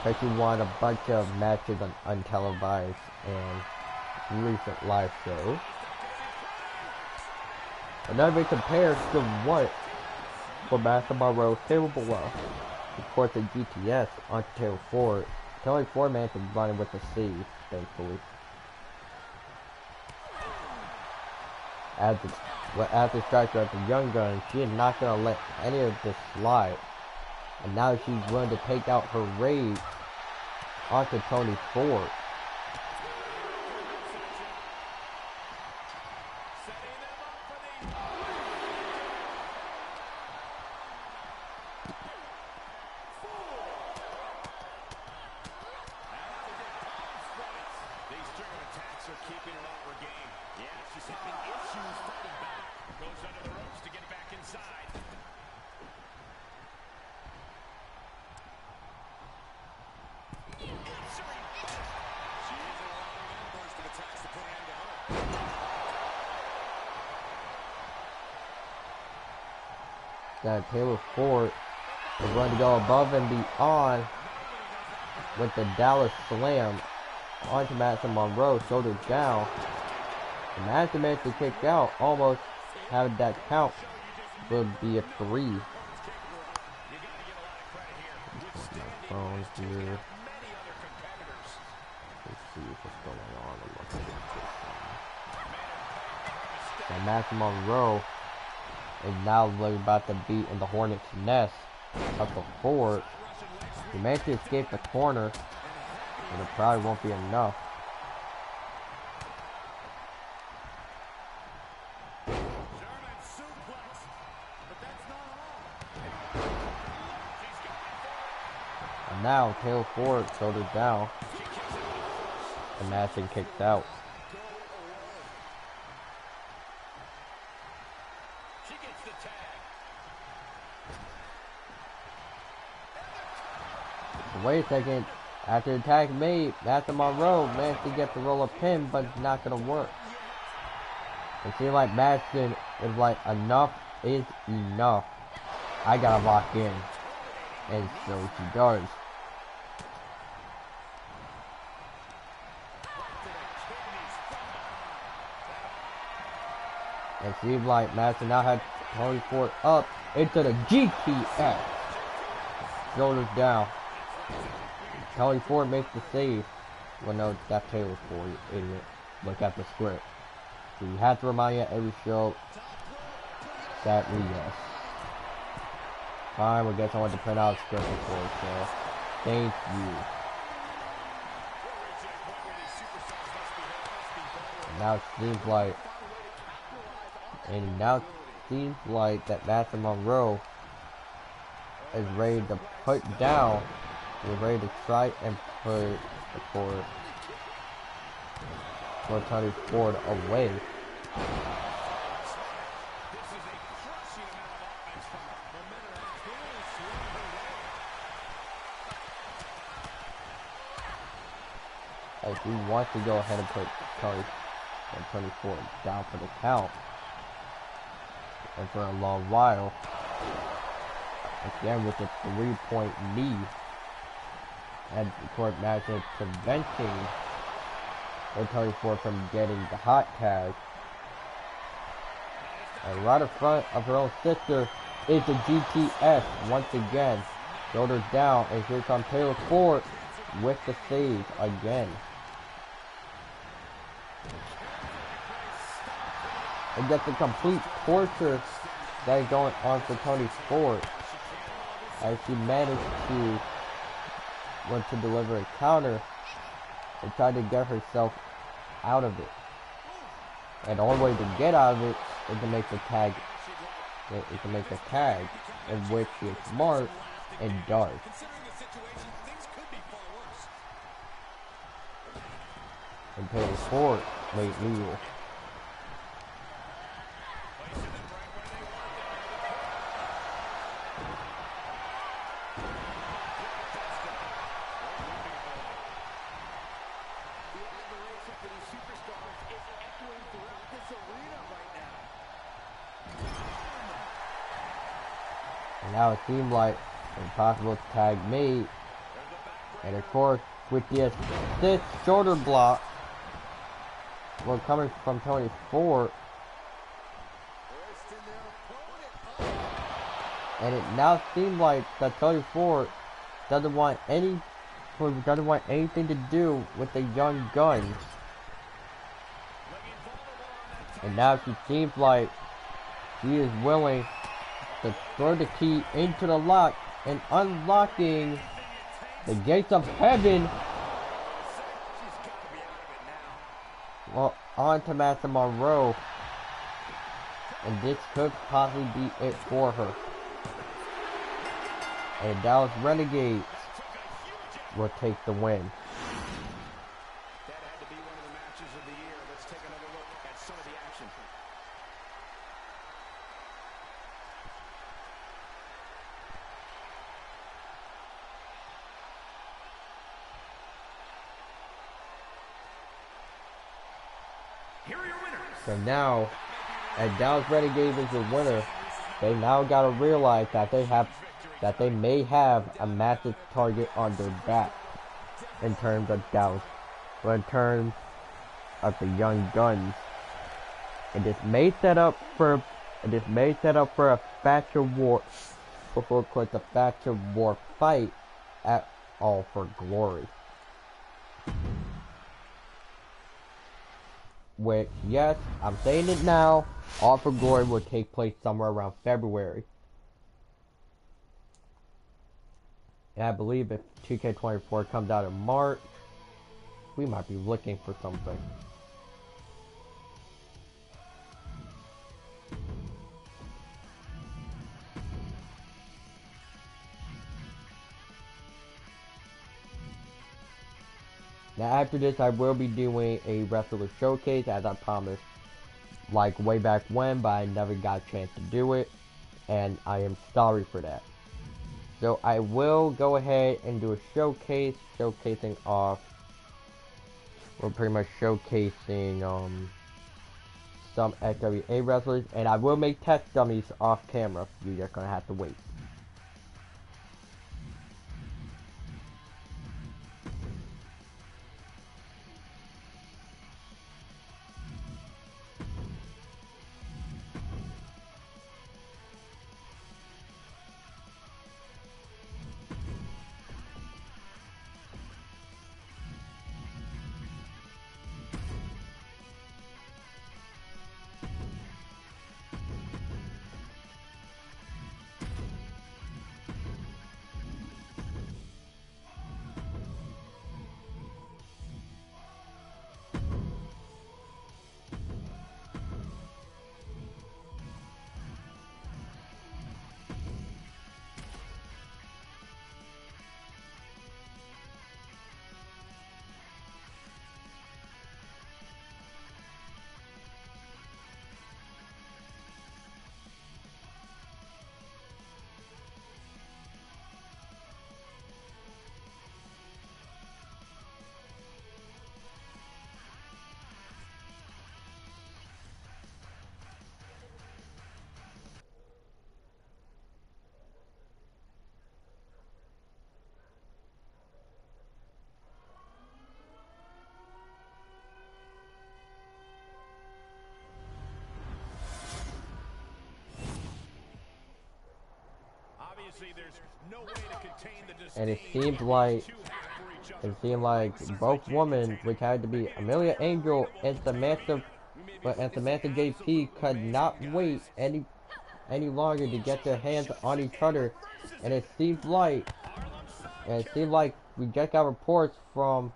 But you won a bunch of matches on untelevised and recent live shows. Another compared to what for Madison Monroe capable of. Of course, the GTS on Taylor Ford. Toni Ford managed to run it with a C, thankfully. As the striker at the young gun, she is not going to let any of this slide. And now she's willing to take out her rage onto Toni Ford. That Taylor Ford is going to go above and beyond with the Dallas Slam onto Madison Monroe, shoulders down. And Madison managed to kick out, almost had that count, would be a 3. Phone here. Let's see what's going on. And Madison Monroe is now about to beat in the Hornet's nest up the Ford. He managed to escape the corner, and it probably won't be enough. now tail forward, shoulders down. And Madison kicks out. She gets the tag. Wait a second. After the tag made, Madison Monroe managed to get the roll-up pin, but it's not gonna work. It seems like Madison is like, enough is enough. I gotta lock in. And so she does. It seems like Madison now had Tony Ford up into the GTS. Shoulders down. Tony Ford makes the save. Well, no, that's Taylor Ford, you idiot. Look at the script. So you have to remind you at every show that we yes. Fine, we'll get someone to print out a script before, so thank you. And now it seems like that Madison Monroe is ready to put down. We're ready to try and put for Tony Ford away. As we want to go ahead and put Tony Ford down for the count. And for a long while. Again with a 3-point lead. And the court Madison preventing Tony Ford from getting the hot tag. And right in front of her own sister is the GTS once again. Shoulders down, and here comes Taylor Ford with the save again. And that's a complete torture that is going on for Tony Ford. As she managed to want to deliver a counter and try to get herself out of it. And the only way to get out of it is to make the tag. In which she is smart and does. And Taylor Ford made legal. And now it seemed like an impossible tag made. And of course, with the assist shoulder block, well, coming from Tony Ford. And it now seems like that Tony Ford doesn't want anything to do with the Young Guns. And now she seems like she is willing to throw the key into the lock and unlocking the gates of heaven. Well, on to Madison Monroe. And this could possibly be it for her. And Dallas Renegades will take the win. That had to be one of the matches of the year. Let's take another look at some of the action. Here are your winners. So now, as Dallas Renegades is the winner, they now gotta realize that they may have a massive target on their back in terms of Dallas, but in terms of the Young Guns. And this may set up for a faction war, a faction war fight at All for Glory. Which, yes, I'm saying it now, All for Glory will take place somewhere around February. And I believe if 2K24 comes out in March, we might be looking for something. Now after this, I will be doing a wrestler showcase as I promised, like way back when, but I never got a chance to do it, and I am sorry for that. So I will go ahead and do a showcase, showcasing off. We're pretty much showcasing some XWA wrestlers, and I will make test dummies off camera. You're just gonna have to wait. And it seemed like both women, which had to be Amelia Angel and Samantha, and Samantha JP, could not wait any longer to get their hands on each other. And it seemed like we just got reports from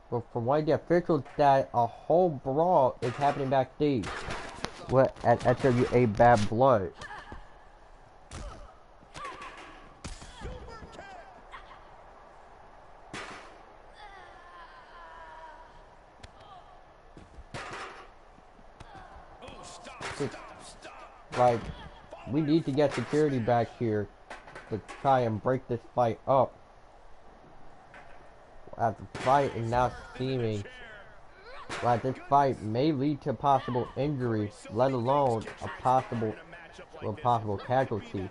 one of the officials that a whole brawl is happening backstage at Xwa Bad Blood. Like, we need to get security back here to try and break this fight up. As the fight is now seeming like this fight may lead to possible injury, let alone a possible casualty.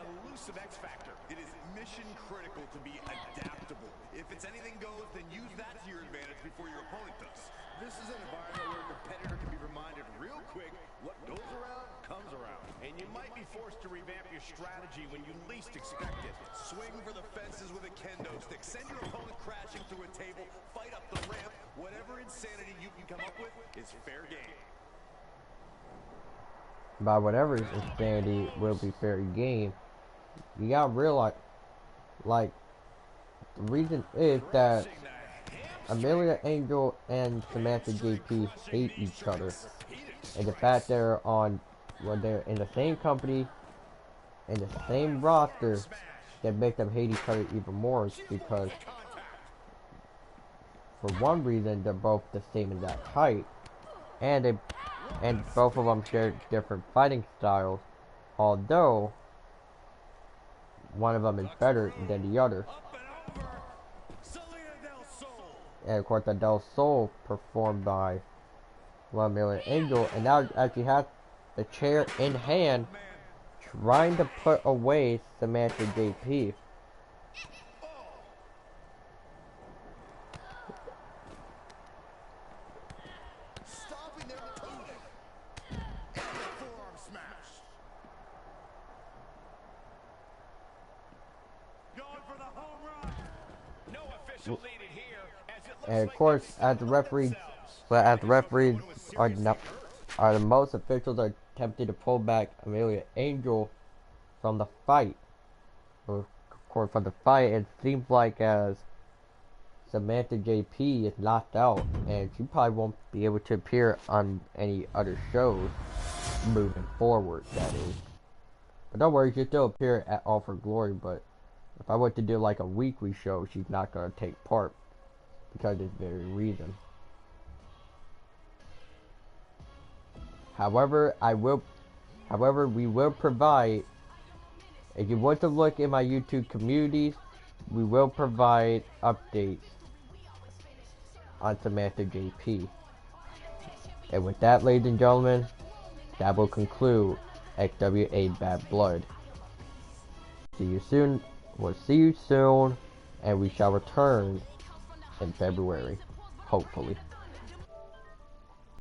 It is mission critical to be adaptable. If it's anything goes, then use that to your advantage before your opponent does. This is an environment where a competitor can be reminded real quick what goes around comes around. And you might be forced to revamp your strategy when you least expect it. Swing for the fences with a kendo stick. Send your opponent crashing through a table. Fight up the ramp. Whatever insanity you can come up with is fair game. By whatever insanity will be fair game, you gotta realize, like, the reason is that Amelia Angel and Samantha JP hate each other, and the fact they're in the same company and the same roster that makes them hate each other even more, because for one reason they're both the same exact height, and both of them share different fighting styles, although one of them is better than the other. And of course, the Del Sol performed by Amelia Angel, and now actually has the chair in hand, trying to put away Samantha JP. Stopping their opponent. And the forearm smash. Going for the home run. No official leading here, as it looks And of course, as the referees are the most officials are tempted to pull back Amelia Angel from the fight. Of course, from the fight, it seems like as Samantha JP is knocked out, and she probably won't be able to appear on any other shows moving forward, that is. But don't worry, she'll still appear at All for Glory, but if I were to do like a weekly show, she's not going to take part because of this very reason. However, we will provide, if you want to look in my YouTube communities, we will provide updates on Samantha JP. And with that, ladies and gentlemen, that will conclude Xwa Bad Blood. See you soon. We'll see you soon, and we shall return in February, hopefully.